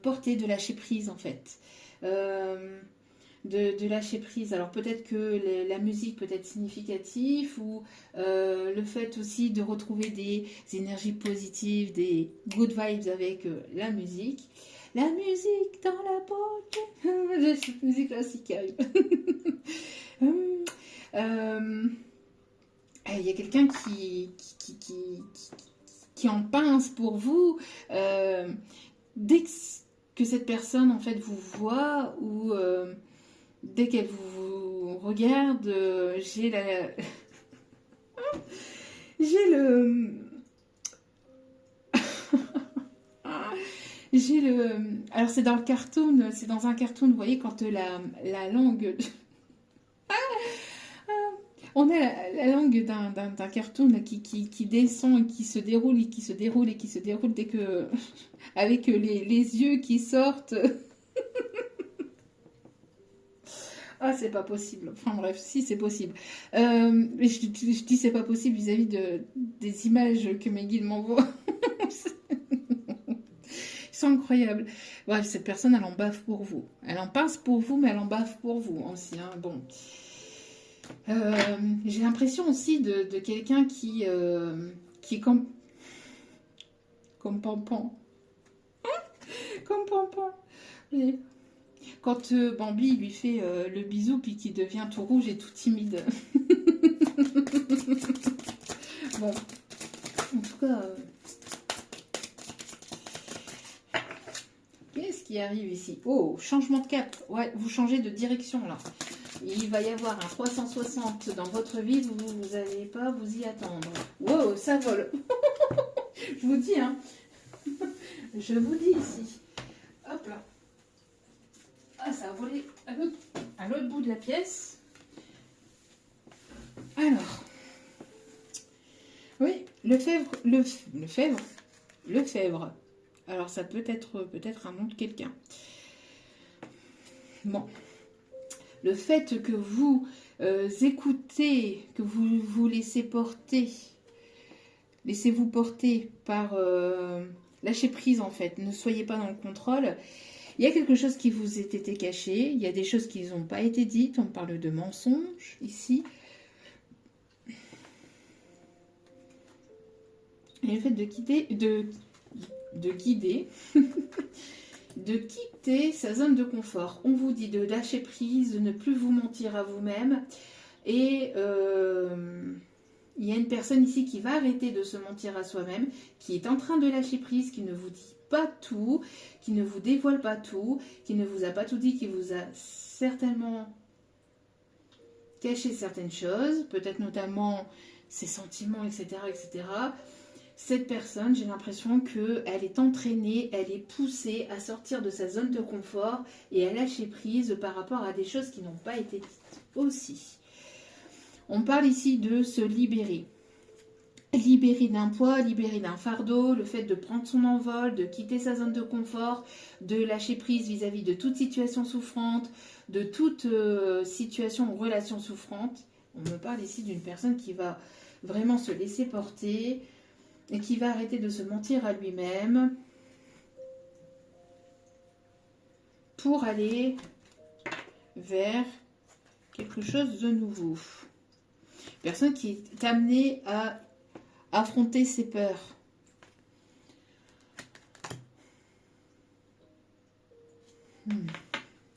porter, de lâcher prise en fait. De lâcher prise. Alors peut-être que la musique peut être significative ou le fait aussi de retrouver des énergies positives, des good vibes avec la musique. La musique dans la poche. J'ai cette musique classique qui arrive. Il y a quelqu'un qui en pince pour vous. Dès que cette personne en fait vous voit ou dès qu'elle vous regarde, j'ai alors c'est dans le cartoon, c'est dans un cartoon, vous voyez, quand la langue... On a la langue d'un cartoon qui descend et qui se déroule et qui se déroule et qui se déroule dès que... avec les yeux qui sortent... Ah, c'est pas possible. Enfin bref, si, c'est possible. Mais je dis c'est pas possible vis-à-vis des images que mes guides m'envoient. Ils sont incroyables. Bref, cette personne, elle en baffe pour vous. Elle en pince pour vous, mais elle en baffe pour vous aussi. Hein. Bon. J'ai l'impression aussi de quelqu'un qui est comme Pampan. Comme Pampan. Oui. Quand Bambi lui fait le bisou puis qu'il devient tout rouge et tout timide. Bon, en tout cas, qu'est-ce qui arrive ici? Oh, changement de cap. Ouais, vous changez de direction là. Il va y avoir un 360 dans votre vie, vous n'allez pas vous y attendre. Wow, ça vole. Je vous dis, hein. Je vous dis ici. Hop là. Ah, ça a volé à l'autre bout de la pièce. Alors, oui, le fèvre. Alors, ça peut être un nom de quelqu'un. Bon, le fait que vous écoutez, que vous vous laissez porter, laissez-vous porter par lâcher prise en fait. Ne soyez pas dans le contrôle. Il y a quelque chose qui vous a été caché, il y a des choses qui n'ont pas été dites, on parle de mensonges ici. Et le fait de quitter, de guider, de quitter sa zone de confort. On vous dit de lâcher prise, de ne plus vous mentir à vous-même. Et il y a une personne ici qui va arrêter de se mentir à soi-même, qui est en train de lâcher prise, qui ne vous dit pas tout, qui ne vous dévoile pas tout, qui ne vous a pas tout dit, qui vous a certainement cacher certaines choses, peut-être notamment ses sentiments, etc., etc. Cette personne, j'ai l'impression qu'elle est entraînée, elle est poussée à sortir de sa zone de confort et à lâcher prise par rapport à des choses qui n'ont pas été dites aussi. On parle ici de se libérer. Libérer d'un poids, libérer d'un fardeau, le fait de prendre son envol, de quitter sa zone de confort, de lâcher prise vis-à-vis de toute situation souffrante, de toute situation ou relation souffrante. On me parle ici d'une personne qui va vraiment se laisser porter et qui va arrêter de se mentir à lui-même pour aller vers quelque chose de nouveau. Personne qui est amenée à affronter ses peurs.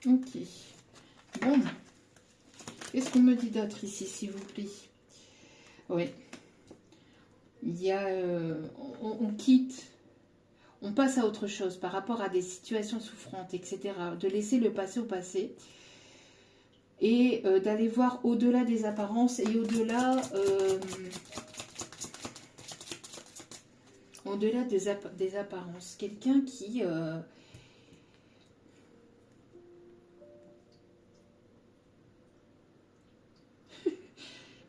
Ok. Bon. Qu'est-ce qu'on me dit d'autre ici, s'il vous plaît? Oui. Il y a... on quitte, on passe à autre chose par rapport à des situations souffrantes, etc. De laisser le passé au passé et d'aller voir au-delà des apparences et au-delà des apparences. Quelqu'un qui...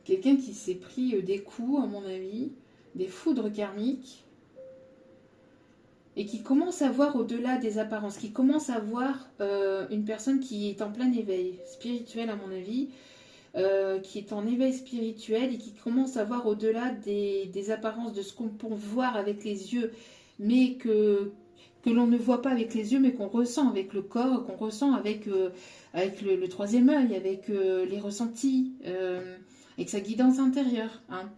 quelqu'un qui s'est pris des coups, à mon avis, des foudres karmiques, et qui commence à voir au-delà des apparences, qui commence à voir une personne qui est en plein éveil spirituel, à mon avis, qui est en éveil spirituel et qui commence à voir au-delà des apparences, de ce qu'on peut voir avec les yeux, mais que l'on ne voit pas avec les yeux, mais qu'on ressent avec le corps, qu'on ressent avec le troisième œil, avec les ressentis, avec sa guidance intérieure. Hein.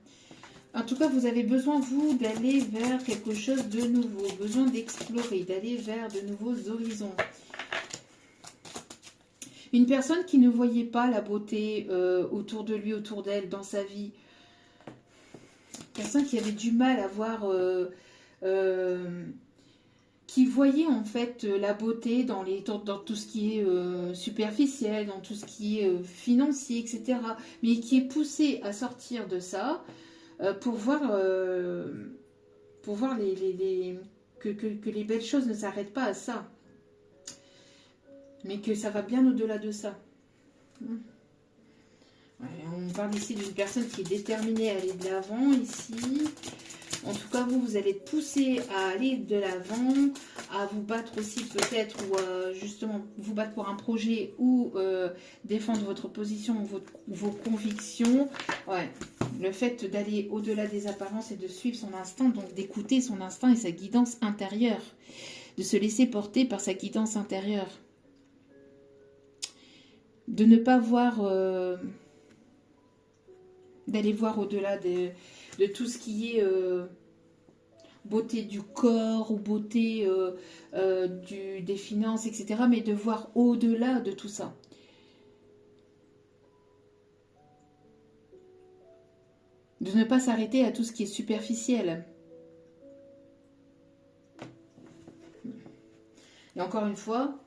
En tout cas, vous avez besoin, vous, d'aller vers quelque chose de nouveau, besoin d'explorer, d'aller vers de nouveaux horizons. Une personne qui ne voyait pas la beauté autour de lui, autour d'elle, dans sa vie. Personne qui avait du mal à voir... qui voyait en fait la beauté dans tout ce qui est superficiel, dans tout ce qui est financier, etc. Mais qui est poussé à sortir de ça pour voir que les belles choses ne s'arrêtent pas à ça. Mais que ça va bien au-delà de ça. Ouais, on parle ici d'une personne qui est déterminée à aller de l'avant ici. En tout cas, vous allez être poussé à aller de l'avant, à vous battre aussi peut-être, ou justement vous battre pour un projet ou défendre votre position ou vos convictions. Ouais. Le fait d'aller au-delà des apparences et de suivre son instinct, donc d'écouter son instinct et sa guidance intérieure, de se laisser porter par sa guidance intérieure, de ne pas voir, d'aller voir au-delà de tout ce qui est beauté du corps ou beauté des finances, etc., mais de voir au-delà de tout ça. De ne pas s'arrêter à tout ce qui est superficiel. Et encore une fois,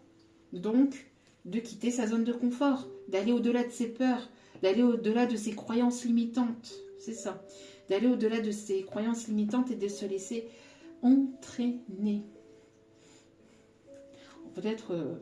donc, de quitter sa zone de confort, d'aller au-delà de ses peurs, d'aller au-delà de ses croyances limitantes. C'est ça. D'aller au-delà de ses croyances limitantes et de se laisser entraîner. Peut-être...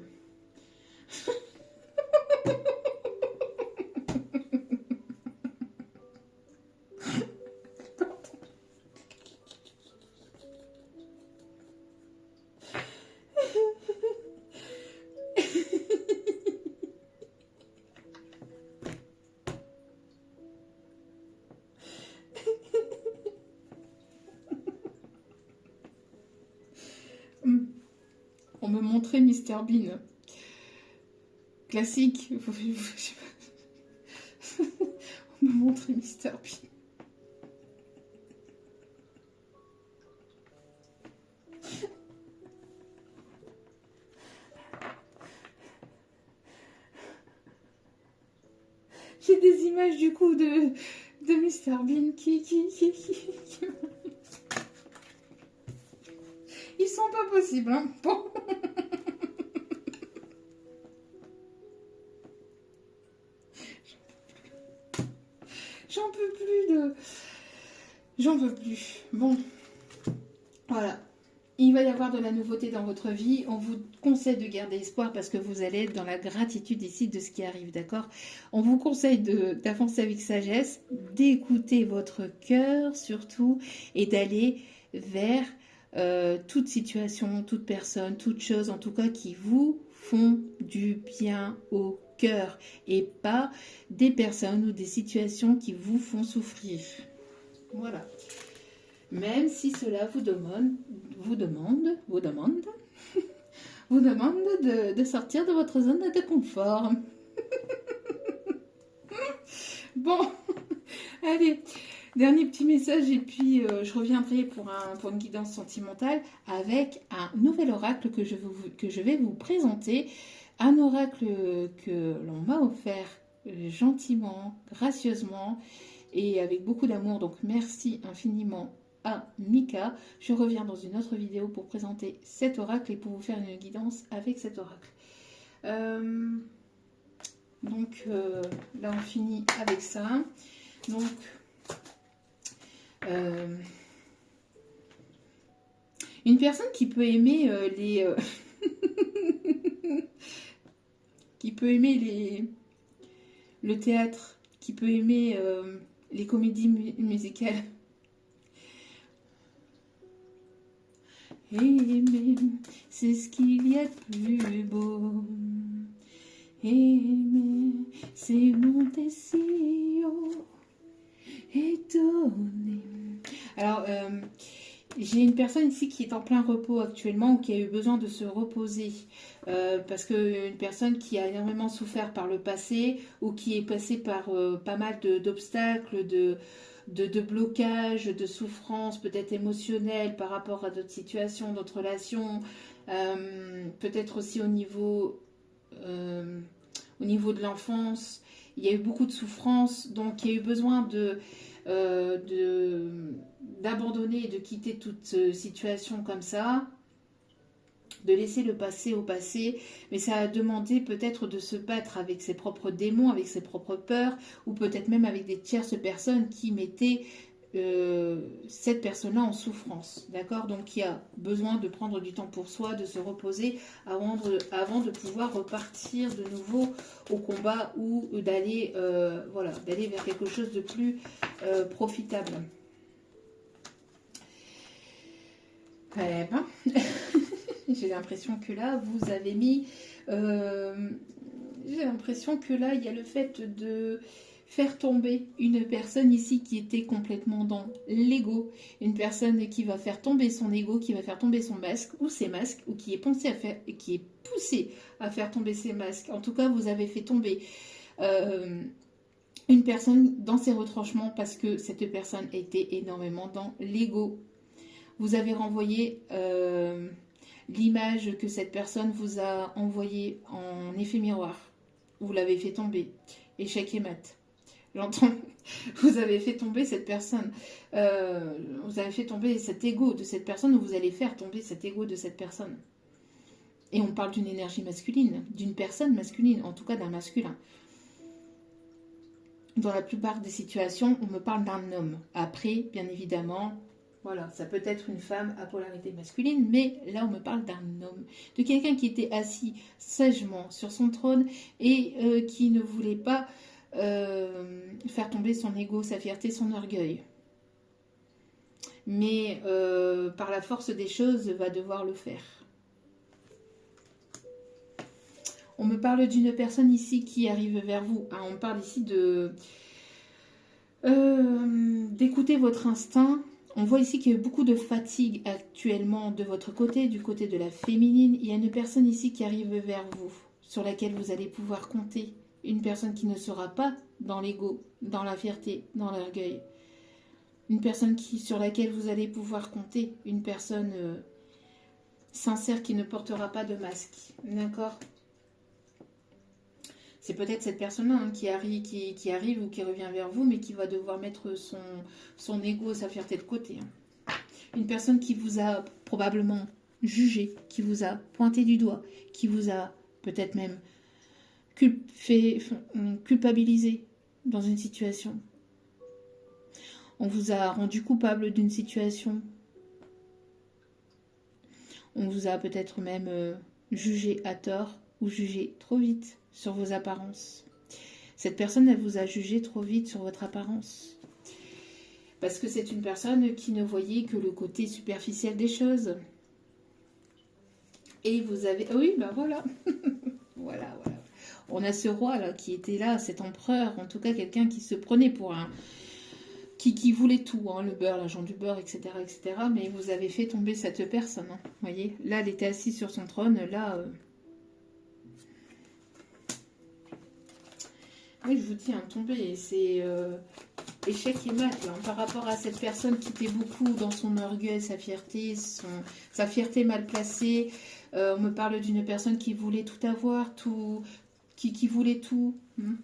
On me montrait Mr Bean. Classique. On me montrait Mr Bean. J'ai des images du coup de Mr Bean qui... Ils sont pas possibles, hein. Bon. J'en veux plus. Bon, voilà. Il va y avoir de la nouveauté dans votre vie. On vous conseille de garder espoir parce que vous allez être dans la gratitude ici de ce qui arrive, d'accord? On vous conseille d'avancer avec sagesse, d'écouter votre cœur surtout et d'aller vers toute situation, toute personne, toute chose en tout cas qui vous font du bien au cœur et pas des personnes ou des situations qui vous font souffrir. Voilà. Même si cela vous demande de sortir de votre zone de confort. Bon, allez, dernier petit message et puis je reviendrai pour une guidance sentimentale avec un nouvel oracle que je vais vous présenter. Un oracle que l'on m'a offert gentiment, gracieusement et avec beaucoup d'amour. Donc merci infiniment à Mika. Je reviens dans une autre vidéo pour présenter cet oracle et pour vous faire une guidance avec cet oracle. Donc là on finit avec ça. Donc une personne qui peut aimer qui peut aimer le théâtre, qui peut aimer les comédies musicales. Aimer, c'est ce qu'il y a de plus beau. Aimer, c'est monter si haut et donner. Alors, j'ai une personne ici qui est en plein repos actuellement ou qui a eu besoin de se reposer parce qu'une personne qui a énormément souffert par le passé ou qui est passée par pas mal d'obstacles, de blocages, de souffrances peut-être émotionnelles par rapport à d'autres situations, d'autres relations, peut-être aussi au niveau de l'enfance. Il y a eu beaucoup de souffrances, donc il y a eu besoin d'abandonner et de quitter toute situation comme ça, de laisser le passé au passé, mais ça a demandé peut-être de se battre avec ses propres démons, avec ses propres peurs, ou peut-être même avec des tierces personnes qui mettaient cette personne-là en souffrance, d'accord? Donc il y a besoin de prendre du temps pour soi, de se reposer avant de pouvoir repartir de nouveau au combat ou d'aller voilà, d'aller vers quelque chose de plus profitable. Eh ben, j'ai l'impression que là, vous avez mis... j'ai l'impression que là, il y a le fait de faire tomber une personne ici qui était complètement dans l'ego. Une personne qui va faire tomber son ego, qui va faire tomber son masque ou ses masques, ou qui est poussée à faire tomber ses masques. En tout cas, vous avez fait tomber une personne dans ses retranchements parce que cette personne était énormément dans l'ego. Vous avez renvoyé l'image que cette personne vous a envoyée en effet miroir. Vous l'avez fait tomber. Échec et mat. J'entends. Vous avez fait tomber cette personne. Vous avez fait tomber cet ego de cette personne, ou vous allez faire tomber cet ego de cette personne. Et on parle d'une énergie masculine, d'une personne masculine, en tout cas d'un masculin. Dans la plupart des situations, on me parle d'un homme. Après, bien évidemment... Voilà, ça peut être une femme à polarité masculine, mais là on me parle d'un homme, de quelqu'un qui était assis sagement sur son trône et qui ne voulait pas faire tomber son ego, sa fierté, son orgueil. Mais par la force des choses, va devoir le faire. On me parle d'une personne ici qui arrive vers vous. Hein, on parle ici d'écouter votre instinct. On voit ici qu'il y a beaucoup de fatigue actuellement de votre côté, du côté de la féminine. Il y a une personne ici qui arrive vers vous, sur laquelle vous allez pouvoir compter. Une personne qui ne sera pas dans l'ego, dans la fierté, dans l'orgueil. Une personne sur laquelle vous allez pouvoir compter. Une personne sincère qui ne portera pas de masque. D'accord ? C'est peut-être cette personne-là hein, qui arrive ou qui revient vers vous, mais qui va devoir mettre son ego, sa fierté de côté. Hein. Une personne qui vous a probablement jugé, qui vous a pointé du doigt, qui vous a peut-être même culpabilisé dans une situation. On vous a rendu coupable d'une situation. On vous a peut-être même jugé à tort ou jugé trop vite sur vos apparences. Cette personne, elle vous a jugé trop vite sur votre apparence. Parce que c'est une personne qui ne voyait que le côté superficiel des choses. Et vous avez... Oui, ben voilà. Voilà. On a ce roi là qui était là, cet empereur, en tout cas quelqu'un qui se prenait pour un... Qui voulait tout, hein, le beurre, l'argent du beurre, etc., etc. Mais vous avez fait tomber cette personne. Hein, voyez, là, elle était assise sur son trône. Là, oui, je vous dis, hein, tomber, c'est échec et mat, là, hein, par rapport à cette personne qui était beaucoup dans son orgueil, sa fierté mal placée. On me parle d'une personne qui voulait tout avoir, tout, qui voulait tout. Hein.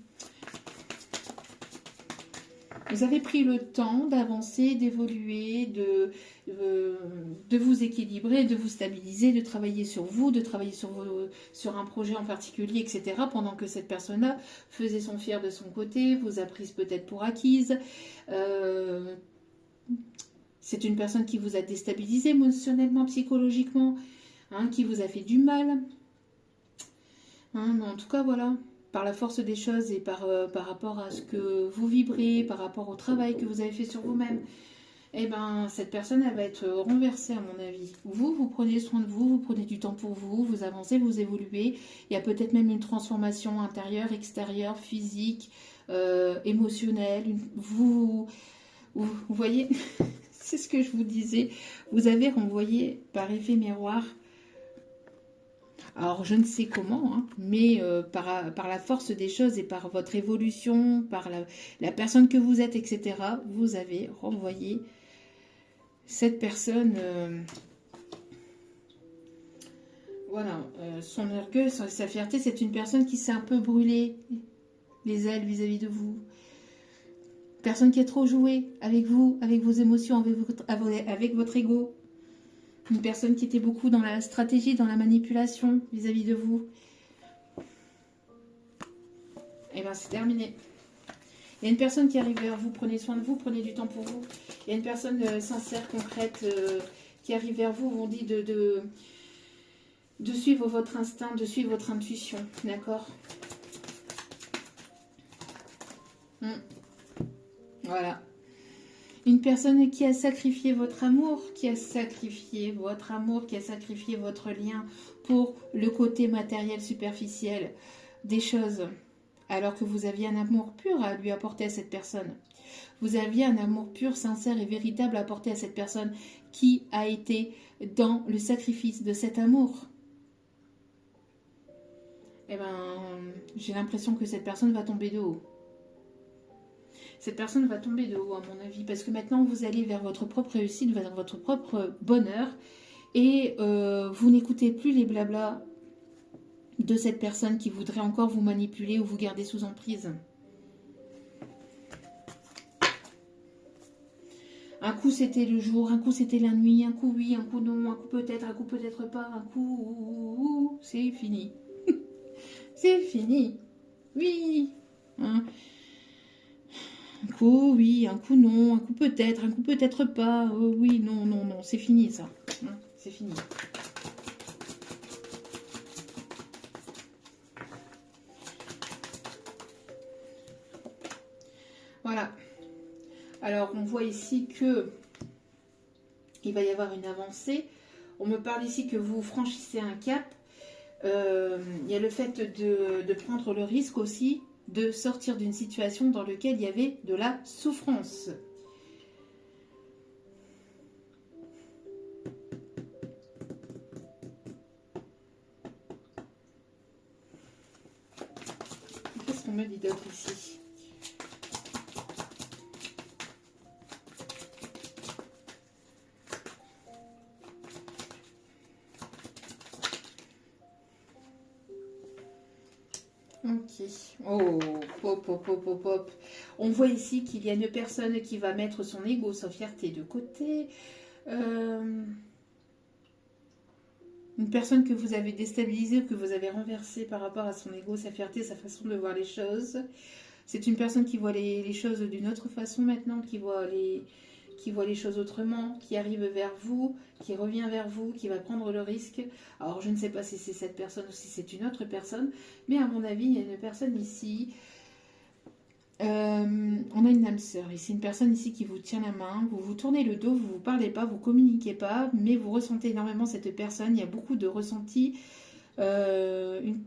Vous avez pris le temps d'avancer, d'évoluer, de vous équilibrer, de vous stabiliser, de travailler sur vous, de travailler sur un projet en particulier, etc. Pendant que cette personne-là faisait son fier de son côté, vous a prise peut-être pour acquise. C'est une personne qui vous a déstabilisé émotionnellement, psychologiquement, hein, qui vous a fait du mal. Hein, en tout cas, voilà. Par la force des choses et par rapport à ce que vous vibrez, par rapport au travail que vous avez fait sur vous-même, eh ben, cette personne, elle va être renversée à mon avis. Vous prenez soin de vous, vous prenez du temps pour vous, vous avancez, vous évoluez. Il y a peut-être même une transformation intérieure, extérieure, physique, émotionnelle. Vous voyez, c'est ce que je vous disais. Vous avez renvoyé par effet miroir. Alors, je ne sais comment, hein, mais par la force des choses et par votre évolution, par la personne que vous êtes, etc., vous avez renvoyé cette personne, voilà, son orgueil, sa fierté, c'est une personne qui s'est un peu brûlée les ailes vis-à-vis de vous. Personne qui a trop joué avec vous, avec vos émotions, avec votre ego. Une personne qui était beaucoup dans la stratégie, dans la manipulation vis-à-vis de vous. Et bien, c'est terminé. Il y a une personne qui arrive vers vous, prenez soin de vous, prenez du temps pour vous. Il y a une personne sincère, concrète, qui arrive vers vous, on dit de suivre votre instinct, de suivre votre intuition, d'accord? Voilà. Une personne qui a sacrifié votre amour, qui a sacrifié votre amour, qui a sacrifié votre lien pour le côté matériel superficiel des choses, alors que vous aviez un amour pur à lui apporter à cette personne. Vous aviez un amour pur, sincère et véritable à apporter à cette personne qui a été dans le sacrifice de cet amour. Eh ben, j'ai l'impression que cette personne va tomber de haut. Cette personne va tomber de haut, à mon avis, parce que maintenant, vous allez vers votre propre réussite, vers votre propre bonheur, et vous n'écoutez plus les blablas de cette personne qui voudrait encore vous manipuler ou vous garder sous emprise. Un coup, c'était le jour, un coup, c'était la nuit, un coup, oui, un coup, non, un coup, peut-être pas, un coup, c'est fini. C'est fini. Oui. Hein. Un coup, oui, un coup, non, un coup, peut-être pas. Oh, oui, non, c'est fini, ça. Hein, c'est fini. Voilà. Alors, on voit ici que il va y avoir une avancée. On me parle ici que vous franchissez un cap. Il y a le fait de prendre le risque aussi de sortir d'une situation dans laquelle il y avait de la souffrance. Qu'est-ce qu'on me dit d'autre ici ? Ok. Oh, hop. On voit ici qu'il y a une personne qui va mettre son ego, sa fierté de côté. Une personne que vous avez déstabilisée ou que vous avez renversée par rapport à son ego, sa fierté, sa façon de voir les choses. C'est une personne qui voit les choses d'une autre façon maintenant, qui voit les choses autrement, qui arrive vers vous, qui revient vers vous, qui va prendre le risque. Alors, je ne sais pas si c'est cette personne ou si c'est une autre personne, mais à mon avis, il y a une personne ici. On a une âme sœur ici, une personne ici qui vous tient la main, vous vous tournez le dos, vous ne vous parlez pas, vous ne communiquez pas, mais vous ressentez énormément cette personne, il y a beaucoup de ressentis, une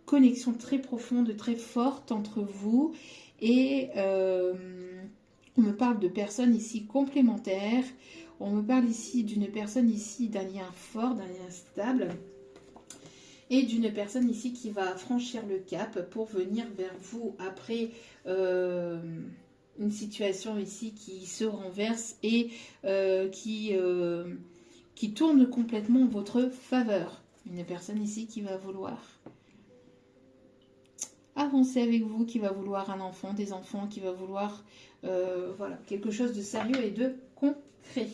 connexion très profonde, très forte entre vous, et on me parle de personnes ici complémentaires, on me parle ici d'une personne ici, d'un lien fort, d'un lien stable, et d'une personne ici qui va franchir le cap pour venir vers vous après une situation ici qui se renverse et qui tourne complètement en votre faveur. Une personne ici qui va vouloir avancer avec vous, qui va vouloir un enfant, des enfants, qui va vouloir voilà, quelque chose de sérieux et de concret.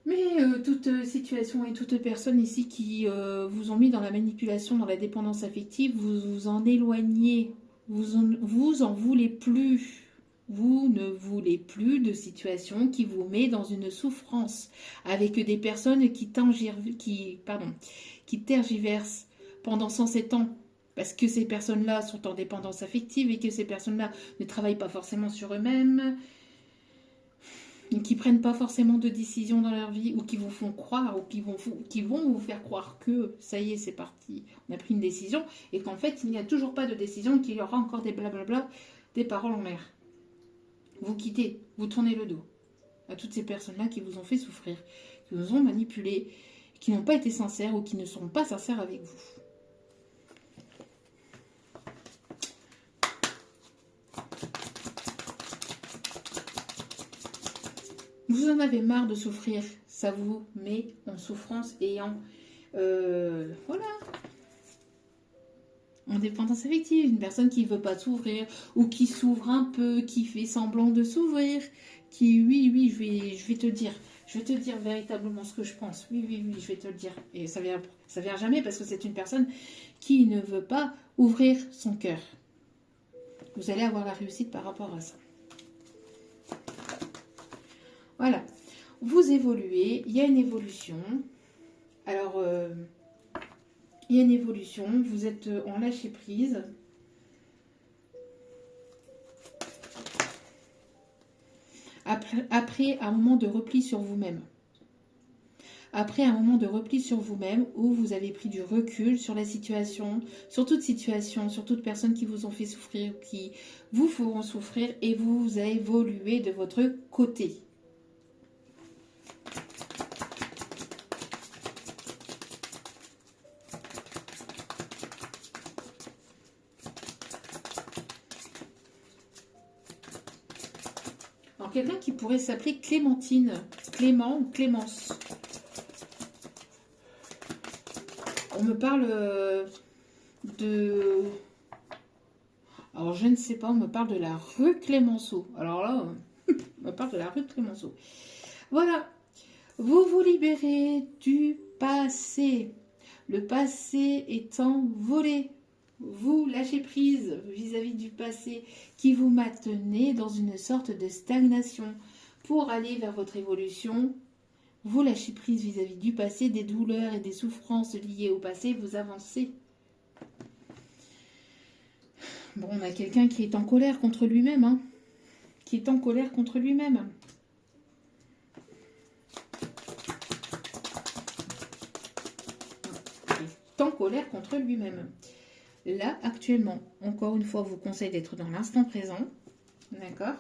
Mais toute situation et toute personne ici qui vous ont mis dans la manipulation, dans la dépendance affective, vous vous en éloignez, vous en voulez plus. Vous ne voulez plus de situation qui vous met dans une souffrance avec des personnes qui tergiversent pendant 107 ans. Parce que ces personnes-là sont en dépendance affective et que ces personnes-là ne travaillent pas forcément sur eux-mêmes, qui ne prennent pas forcément de décision dans leur vie, ou qui vous font croire, ou qui vont vous faire croire que ça y est, c'est parti, on a pris une décision, et qu'en fait, il n'y a toujours pas de décision, qu'il y aura encore des blablabla, des paroles en l'air. Vous quittez, vous tournez le dos à toutes ces personnes-là qui vous ont fait souffrir, qui vous ont manipulé, qui n'ont pas été sincères ou qui ne sont pas sincères avec vous. Vous en avez marre de souffrir, ça vous met en souffrance et voilà, en dépendance affective. Une personne qui ne veut pas s'ouvrir ou qui s'ouvre un peu, qui fait semblant de s'ouvrir, qui, oui, je vais te dire véritablement ce que je pense. Oui, je vais te le dire. Et ça vient jamais parce que c'est une personne qui ne veut pas ouvrir son cœur. Vous allez avoir la réussite par rapport à ça. Voilà, vous évoluez, il y a une évolution. Alors, il y a une évolution, vous êtes en lâcher prise. Après un moment de repli sur vous-même. Après un moment de repli sur vous-même où vous avez pris du recul sur la situation, sur toute situation, sur toute personne qui vous ont fait souffrir, qui vous feront souffrir, et vous avez évolué de votre côté. Alors, quelqu'un qui pourrait s'appeler Clémentine, Clément ou Clémence. On me parle de... Alors, je ne sais pas, on me parle de la rue Clémenceau. Alors là, on me parle de la rue de Clémenceau. Voilà, vous vous libérez du passé. Le passé étant volé. Vous lâchez prise vis-à-vis du passé qui vous maintenait dans une sorte de stagnation. Pour aller vers votre évolution, vous lâchez prise vis-à-vis du passé, des douleurs et des souffrances liées au passé, vous avancez. Bon, on a quelqu'un qui est en colère contre lui-même, hein, qui est en colère contre lui-même. Il est en colère contre lui-même. Là, actuellement, encore une fois, je vous conseille d'être dans l'instant présent, d'accord?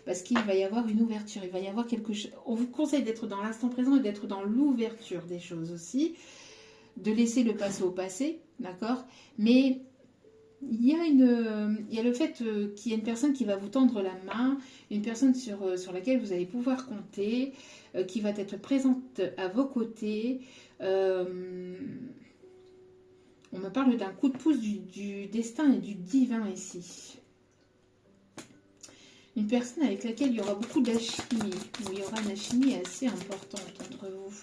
Parce qu'il va y avoir une ouverture, il va y avoir quelque chose. On vous conseille d'être dans l'instant présent et d'être dans l'ouverture des choses aussi, de laisser le passé au passé, d'accord? Mais il y a le fait qu'il y a une personne qui va vous tendre la main, une personne sur laquelle vous allez pouvoir compter, qui va être présente à vos côtés. On me parle d'un coup de pouce du destin et du divin ici. Une personne avec laquelle il y aura beaucoup d'alchimie, où il y aura une alchimie assez importante entre vous.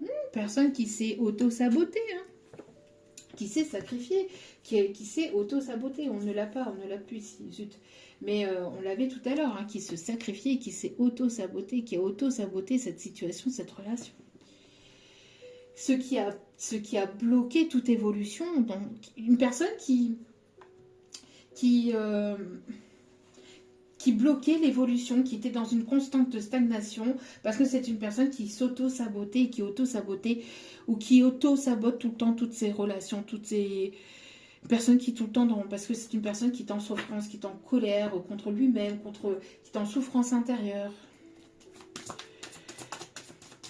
Une personne qui s'est auto-sabotée, hein. qui s'est sacrifié, qui s'est auto-saboté. On ne l'a pas, on ne l'a plus ici, zut. Mais on l'avait tout à l'heure, hein, qui se sacrifiait, qui s'est auto-saboté, qui a auto-saboté cette situation, cette relation. Ce qui a bloqué toute évolution, donc une personne qui bloquait l'évolution, qui était dans une constante stagnation, parce que c'est une personne qui s'auto-sabotait, qui auto-sabotait, ou qui auto-sabote tout le temps toutes ses relations, toutes ces personnes qui tout le temps, parce que c'est une personne qui est en souffrance, qui est en colère contre lui-même, qui est en souffrance intérieure.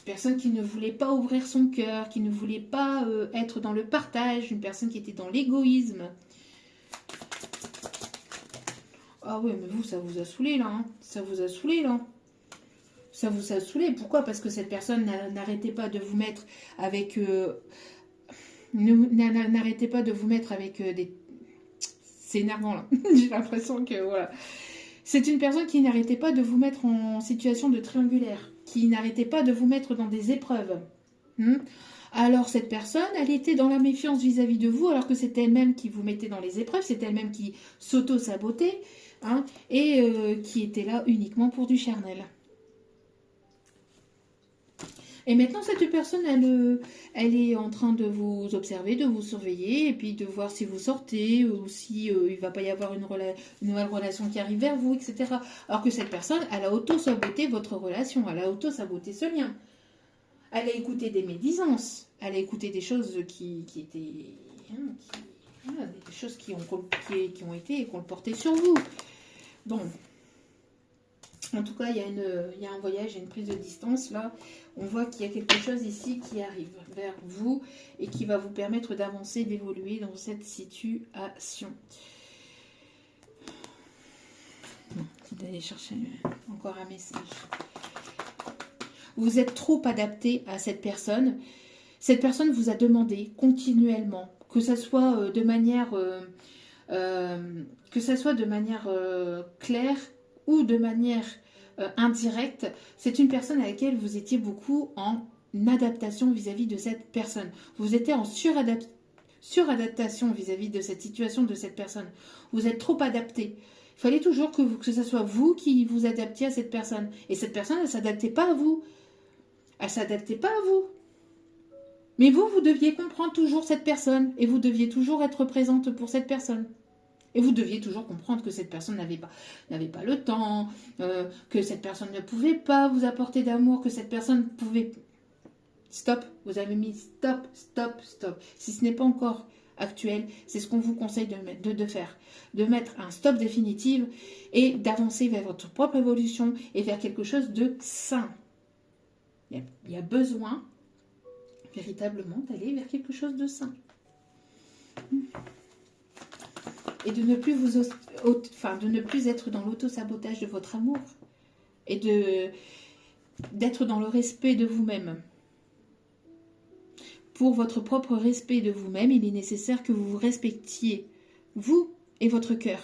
Personne qui ne voulait pas ouvrir son cœur, qui ne voulait pas être dans le partage, une personne qui était dans l'égoïsme. Ah oui, mais vous, ça vous a saoulé là, hein. Ça vous a saoulé là. Ça vous a saoulé. Pourquoi? Parce que cette personne n'arrêtait pas de vous mettre avec... n'arrêtez pas de vous mettre avec des... C'est énervant là. J'ai l'impression que voilà. C'est une personne qui n'arrêtait pas de vous mettre en situation de triangulaire, qui n'arrêtait pas de vous mettre dans des épreuves. Alors cette personne, elle était dans la méfiance vis-à-vis de vous, alors que c'est elle-même qui vous mettait dans les épreuves, c'est elle-même qui s'auto-sabotait, hein, et qui était là uniquement pour du charnel. Et maintenant, cette personne, elle est en train de vous observer, de vous surveiller, et puis de voir si vous sortez, ou si il ne va pas y avoir une nouvelle relation qui arrive vers vous, etc. Alors que cette personne, elle a auto-saboté votre relation, elle a auto-saboté ce lien. Elle a écouté des médisances, elle a écouté des choses qui étaient... des choses qui ont été et qu'on portait sur vous. Donc... En tout cas, il y a un voyage, il y a une prise de distance. Là, on voit qu'il y a quelque chose ici qui arrive vers vous et qui va vous permettre d'avancer, d'évoluer dans cette situation. D'aller chercher encore un message. Vous êtes trop adapté à cette personne. Cette personne vous a demandé continuellement, que ça soit de manière, claire ou de manière indirecte, c'est une personne à laquelle vous étiez beaucoup en adaptation vis-à-vis de cette personne. Vous étiez en suradaptation vis-à-vis de cette situation, de cette personne. Vous êtes trop adapté. Il fallait toujours que ce soit vous qui vous adaptiez à cette personne. Et cette personne, elle ne s'adaptait pas à vous. Elle ne s'adaptait pas à vous. Mais vous deviez comprendre toujours cette personne. Et vous deviez toujours être présente pour cette personne. Et vous deviez toujours comprendre que cette personne n'avait pas le temps, que cette personne ne pouvait pas vous apporter d'amour, que cette personne pouvait... Stop, vous avez mis stop, stop, stop. Si ce n'est pas encore actuel, c'est ce qu'on vous conseille de faire. De mettre un stop définitif et d'avancer vers votre propre évolution et vers quelque chose de sain. Il y a besoin véritablement d'aller vers quelque chose de sain. Et de ne plus être dans l'auto-sabotage de votre amour. Et d'être dans le respect de vous-même. Pour votre propre respect de vous-même, il est nécessaire que vous vous respectiez, vous et votre cœur.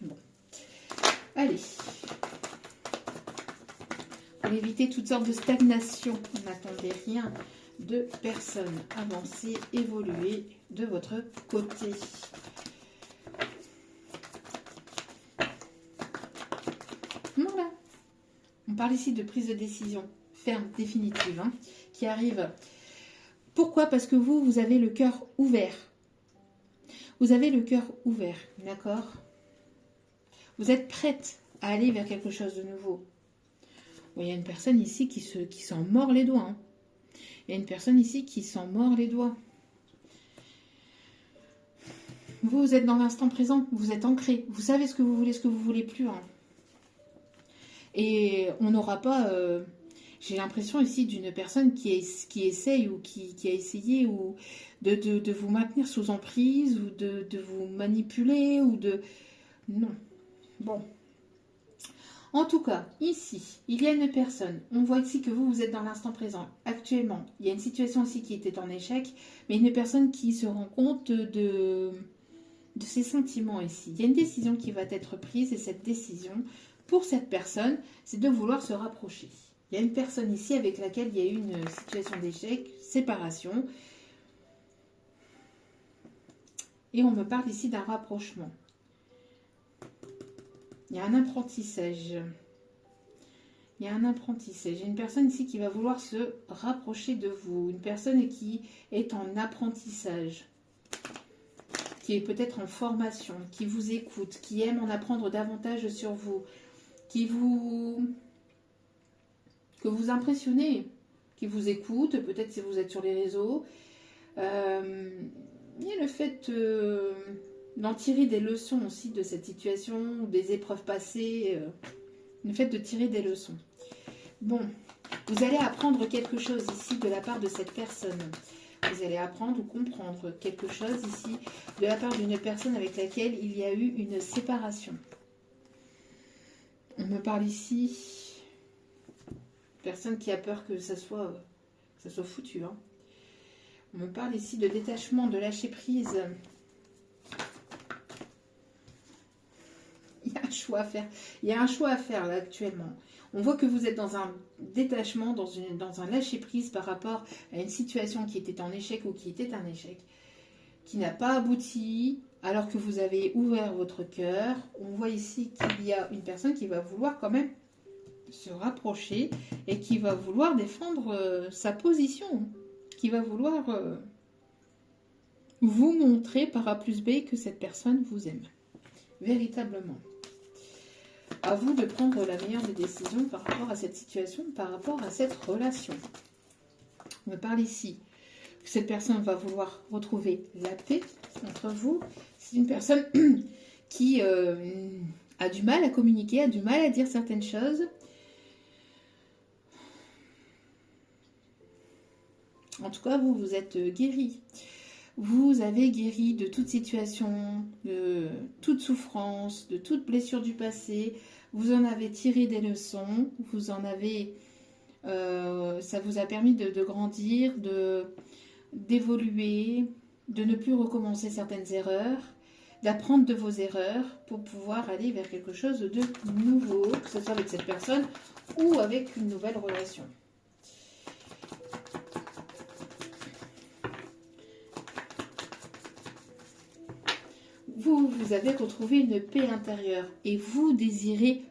Bon. Allez. Pour éviter toutes sortes de stagnation, n'attendez rien de personnes. Avancez, évoluez de votre côté. Voilà. On parle ici de prise de décision ferme, définitive, hein, qui arrive. Pourquoi? Parce que vous avez le cœur ouvert. Vous avez le cœur ouvert, d'accord? Vous êtes prête à aller vers quelque chose de nouveau. Bon, il y a une personne ici qui s'en mord les doigts, hein. Il y a une personne ici qui s'en mord les doigts. Vous êtes dans l'instant présent, vous êtes ancré, vous savez ce que vous voulez plus. Hein. Et on n'aura pas... j'ai l'impression ici d'une personne qui essaye ou qui a essayé ou de vous maintenir sous emprise ou de vous manipuler ou de... Non. Bon. En tout cas, ici, il y a une personne. On voit ici que vous êtes dans l'instant présent. Actuellement, il y a une situation ici qui était en échec, mais une personne qui se rend compte de ses sentiments ici. Il y a une décision qui va être prise et cette décision, pour cette personne, c'est de vouloir se rapprocher. Il y a une personne ici avec laquelle il y a eu une situation d'échec, séparation. Et on me parle ici d'un rapprochement. Il y a un apprentissage. Il y a un apprentissage. Il y a une personne ici qui va vouloir se rapprocher de vous. Une personne qui est en apprentissage. Qui est peut-être en formation. Qui vous écoute. Qui aime en apprendre davantage sur vous. Que vous impressionnez. Qui vous écoute. Peut-être si vous êtes sur les réseaux. Il y a le fait d'en tirer des leçons aussi de cette situation. Des épreuves passées. Le fait de tirer des leçons. Bon, vous allez apprendre quelque chose ici de la part de cette personne. Vous allez apprendre ou comprendre quelque chose ici de la part d'une personne avec laquelle il y a eu une séparation. On me parle ici, personne qui a peur que ça soit foutu. Hein. On me parle ici de détachement, de lâcher prise. Il y a un choix à faire. Il y a un choix à faire là actuellement. On voit que vous êtes dans un détachement, dans un lâcher-prise par rapport à une situation qui était en échec ou qui était un échec, qui n'a pas abouti, alors que vous avez ouvert votre cœur. On voit ici qu'il y a une personne qui va vouloir quand même se rapprocher et qui va vouloir défendre sa position, qui va vouloir vous montrer par A plus B que cette personne vous aime, véritablement. À vous de prendre la meilleure des décisions par rapport à cette situation, par rapport à cette relation. On me parle ici que cette personne va vouloir retrouver la paix entre vous. C'est une personne qui a du mal à communiquer, a du mal à dire certaines choses. En tout cas, vous êtes guéri. Vous avez guéri de toute situation, de toute souffrance, de toute blessure du passé. Vous en avez tiré des leçons. Vous en avez, ça vous a permis de grandir, d'évoluer, de ne plus recommencer certaines erreurs, d'apprendre de vos erreurs pour pouvoir aller vers quelque chose de nouveau, que ce soit avec cette personne ou avec une nouvelle relation. Vous avez retrouvé une paix intérieure et vous désirez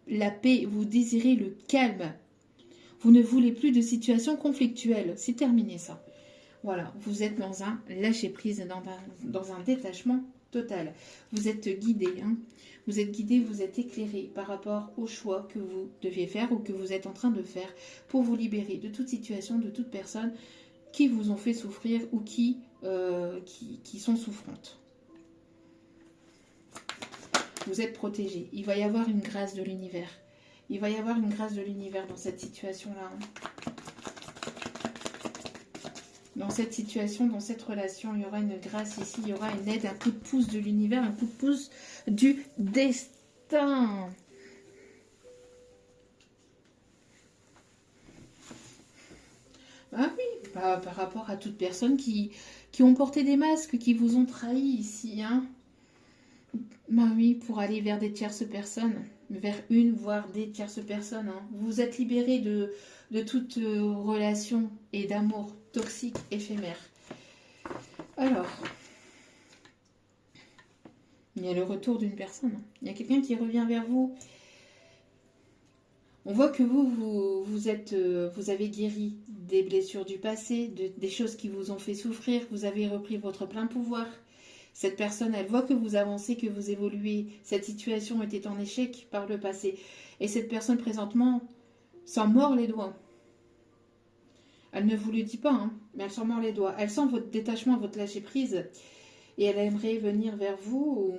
la paix, vous désirez le calme. Vous ne voulez plus de situations conflictuelles. C'est terminé ça. Voilà, vous êtes dans un lâcher-prise, dans un détachement total. Vous êtes guidé, hein. Vous êtes guidé, vous êtes éclairé par rapport aux choix que vous deviez faire ou que vous êtes en train de faire pour vous libérer de toute situation, de toute personne qui vous ont fait souffrir ou qui sont souffrantes. Vous êtes protégé. Il va y avoir une grâce de l'univers. Il va y avoir une grâce de l'univers dans cette situation-là. Dans cette situation, dans cette relation, il y aura une grâce ici, il y aura une aide, un coup de pouce de l'univers, un coup de pouce du destin. Ah oui, par rapport à toutes personnes qui ont porté des masques, qui vous ont trahi ici, hein. Bah oui, pour aller vers des tierces personnes, vers une, voire des tierces personnes. Hein. Vous vous êtes libéré de toute relation et d'amour toxique, éphémère. Alors, il y a le retour d'une personne. Il y a quelqu'un qui revient vers vous. On voit que vous avez guéri des blessures du passé, des choses qui vous ont fait souffrir. Vous avez repris votre plein pouvoir. Cette personne, elle voit que vous avancez, que vous évoluez. Cette situation était en échec par le passé. Et cette personne, présentement, s'en mord les doigts. Elle ne vous le dit pas, hein, mais elle s'en mord les doigts. Elle sent votre détachement, votre lâcher-prise. Et elle aimerait venir vers vous.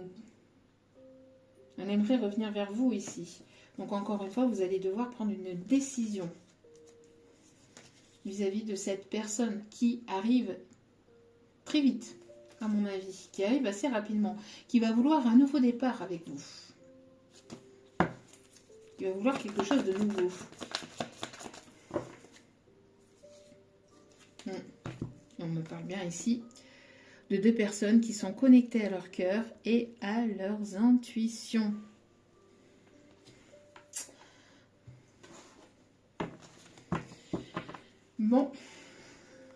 Elle aimerait revenir vers vous ici. Donc, encore une fois, vous allez devoir prendre une décision vis-à-vis de cette personne qui arrive très vite, à mon avis, qui arrive assez rapidement, qui va vouloir un nouveau départ avec vous. Qui va vouloir quelque chose de nouveau. On me parle bien ici de deux personnes qui sont connectées à leur cœur et à leurs intuitions. Bon,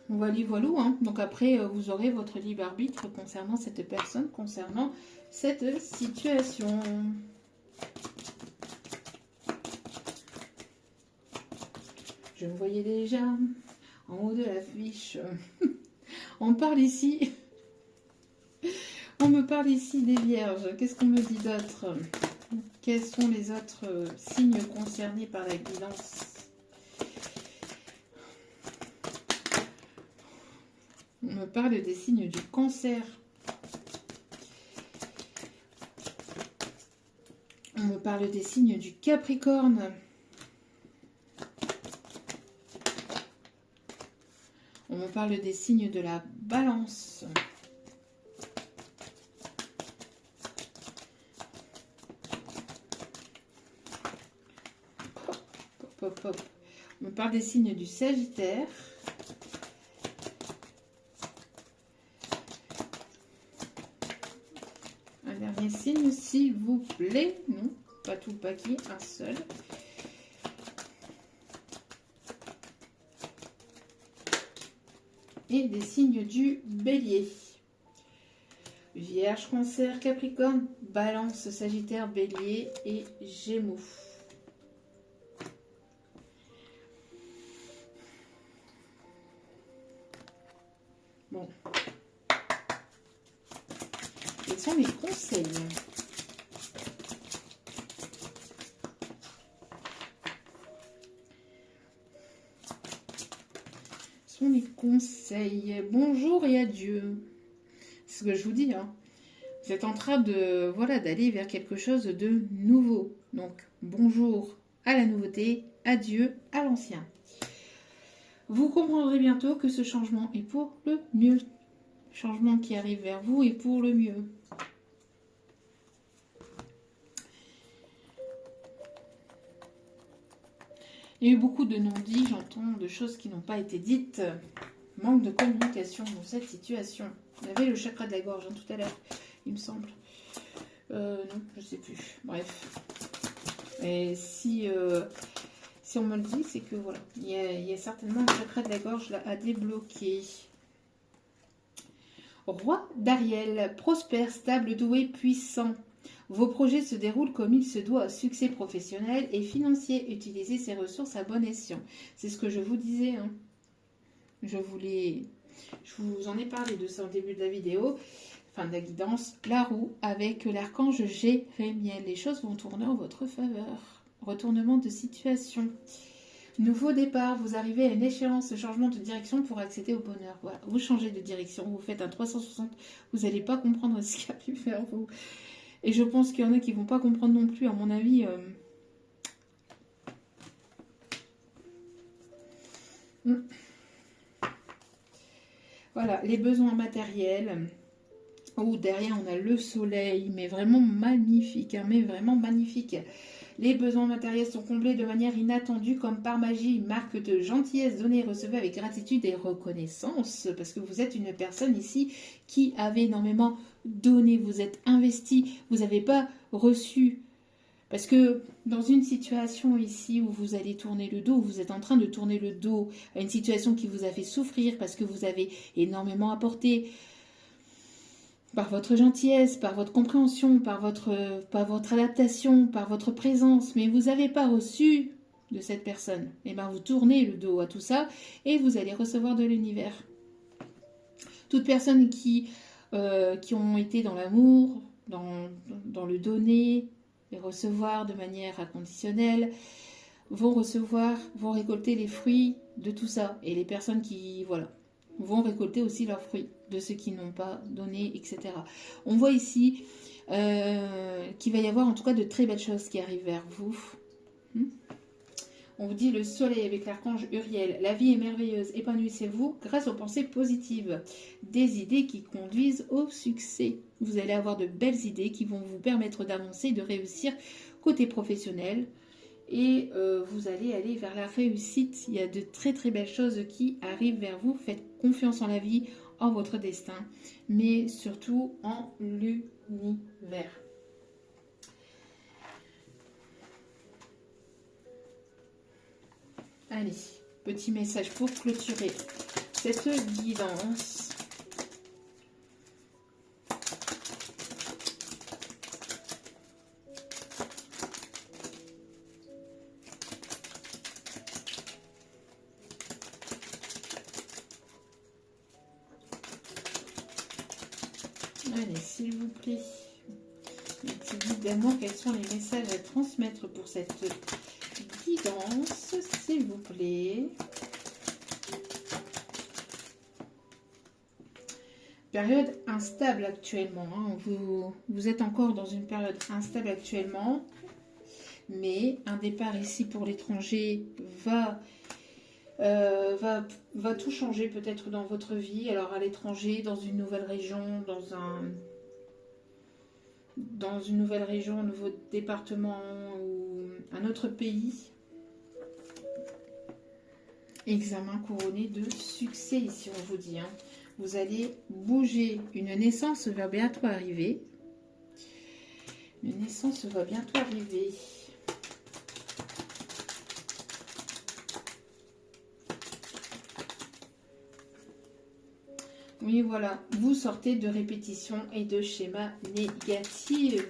voilà, voilà. Hein. Donc après, vous aurez votre libre arbitre concernant cette personne, concernant cette situation. Je vous voyais déjà en haut de l'affiche. On parle ici. On me parle ici des vierges. Qu'est-ce qu'on me dit d'autre? Quels sont les autres signes concernés par la guidance? On me parle des signes du cancer. On me parle des signes du Capricorne. On me parle des signes de la Balance. Hop, hop. On me parle des signes du Sagittaire. Un dernier signe, s'il vous plaît. Non, pas tout le paquet, un seul. Et des signes du Bélier. Vierge, Cancer, Capricorne, Balance, Sagittaire, Bélier et Gémeaux. Bon. Quels sont mes conseils? Sont les conseils. Bonjour et adieu. C'est ce que je vous dis. Hein. Vous êtes en train de voilà d'aller vers quelque chose de nouveau. Donc bonjour à la nouveauté, adieu à l'ancien. Vous comprendrez bientôt que ce changement est pour le mieux. Le changement qui arrive vers vous est pour le mieux. Il y a eu beaucoup de non-dits, j'entends, de choses qui n'ont pas été dites. Manque de communication dans cette situation. On avait le chakra de la gorge hein, tout à l'heure, il me semble. Non, je sais plus. Bref. Et si on me le dit, c'est que voilà, il y a certainement le chakra de la gorge là, à débloquer. Roi d'Ariel, prospère, stable, doué, puissant. Vos projets se déroulent comme il se doit, succès professionnel et financier. Utilisez ces ressources à bon escient. C'est ce que je vous disais. Hein. Je vous en ai parlé de ça au début de la vidéo. Fin de la guidance, la roue avec l'archange Jérémiel. Les choses vont tourner en votre faveur. Retournement de situation. Nouveau départ, vous arrivez à une échéance, changement de direction pour accéder au bonheur. Voilà, vous changez de direction, vous faites un 360, vous n'allez pas comprendre ce qui arrive vers vous. Et je pense qu'il y en a qui ne vont pas comprendre non plus, à mon avis. Voilà, les besoins matériels. Oh, derrière, on a le soleil, mais vraiment magnifique, hein, mais vraiment magnifique. Les besoins matériels sont comblés de manière inattendue, comme par magie, marque de gentillesse donnée et recevue avec gratitude et reconnaissance, parce que vous êtes une personne ici qui avait énormément donné, vous êtes investi, vous n'avez pas reçu. Parce que dans une situation ici où vous allez tourner le dos, vous êtes en train de tourner le dos à une situation qui vous a fait souffrir parce que vous avez énormément apporté, par votre gentillesse, par votre compréhension, par votre adaptation, par votre présence, mais vous n'avez pas reçu de cette personne. Et bien vous tournez le dos à tout ça et vous allez recevoir de l'univers. Toutes personnes qui ont été dans l'amour, dans le donner et recevoir de manière inconditionnelle, vont récolter les fruits de tout ça. Et les personnes qui, voilà, vont récolter aussi leurs fruits de ceux qui n'ont pas donné, etc. On voit ici qu'il va y avoir en tout cas de très belles choses qui arrivent vers vous. On vous dit le soleil avec l'archange Uriel. La vie est merveilleuse, épanouissez-vous grâce aux pensées positives. Des idées qui conduisent au succès. Vous allez avoir de belles idées qui vont vous permettre d'avancer, de réussir côté professionnel. Et vous allez aller vers la réussite. Il y a de très très belles choses qui arrivent vers vous. Faites confiance en la vie, en votre destin, mais surtout en l'univers. Allez, Petit message pour clôturer cette guidance. Allez, s'il vous plaît. Les petits guides d'amour, quels sont les messages à transmettre pour cette guidance, s'il vous plaît. Période instable actuellement. Hein. Vous êtes encore dans une période instable actuellement. Mais un départ ici pour l'étranger va tout changer peut-être dans votre vie. Alors à l'étranger, dans une nouvelle région, un nouveau département ou un autre pays. Examen couronné de succès ici on vous dit. Hein. Vous allez bouger. Une naissance va bientôt arriver. Une naissance va bientôt arriver. Oui, voilà. Vous sortez de répétitions et de schémas négatifs.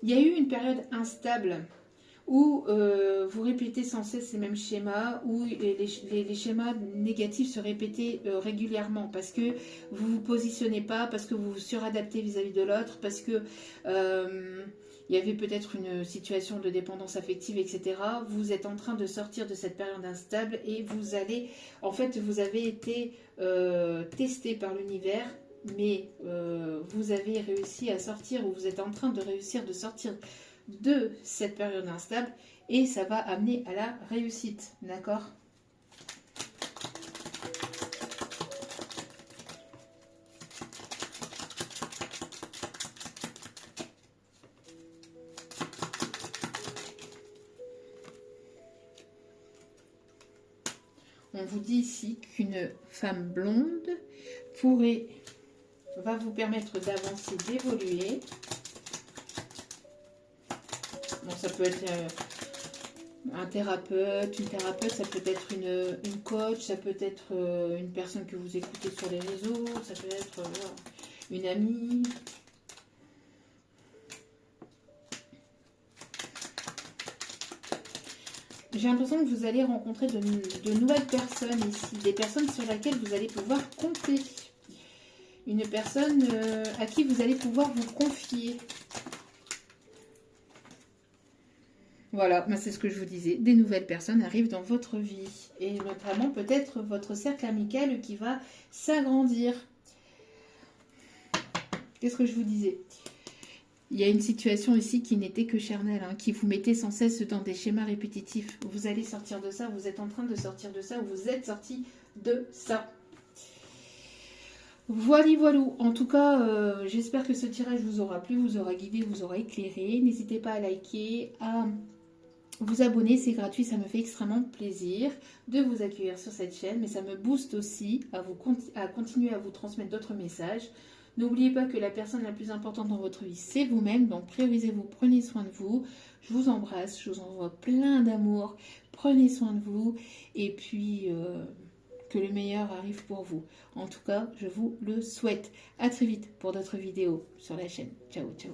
Il y a eu une période instable où vous répétez sans cesse ces mêmes schémas, où les schémas négatifs se répétaient régulièrement parce que vous ne vous positionnez pas, parce que vous vous suradaptez vis-à-vis de l'autre, parce que il y avait peut-être une situation de dépendance affective, etc. Vous êtes en train de sortir de cette période instable et vous allez, en fait, vous avez été testé par l'univers, mais vous avez réussi à sortir, ou vous êtes en train de réussir de sortir de cette période instable et ça va amener à la réussite, d'accord? On vous dit ici qu'une femme blonde va vous permettre d'avancer, d'évoluer. Bon, ça peut être un thérapeute, une thérapeute, ça peut être une coach, ça peut être une personne que vous écoutez sur les réseaux, ça peut être une amie. J'ai l'impression que vous allez rencontrer de nouvelles personnes ici, des personnes sur lesquelles vous allez pouvoir compter. Une personne à qui vous allez pouvoir vous confier. Voilà, c'est ce que je vous disais. Des nouvelles personnes arrivent dans votre vie. Et notamment peut-être votre cercle amical qui va s'agrandir. Qu'est-ce que je vous disais? Il y a une situation ici qui n'était que charnelle, hein, qui vous mettait sans cesse dans des schémas répétitifs. Vous allez sortir de ça, vous êtes en train de sortir de ça, vous êtes sorti de ça. Voilà, voilou. En tout cas, j'espère que ce tirage vous aura plu, vous aura guidé, vous aura éclairé. N'hésitez pas à liker, à vous abonner, c'est gratuit, ça me fait extrêmement plaisir de vous accueillir sur cette chaîne, mais ça me booste aussi à continuer à vous transmettre d'autres messages. N'oubliez pas que la personne la plus importante dans votre vie, c'est vous-même, donc priorisez-vous, prenez soin de vous. Je vous embrasse, je vous envoie plein d'amour, prenez soin de vous, et puis que le meilleur arrive pour vous. En tout cas, je vous le souhaite. À très vite pour d'autres vidéos sur la chaîne. Ciao, ciao.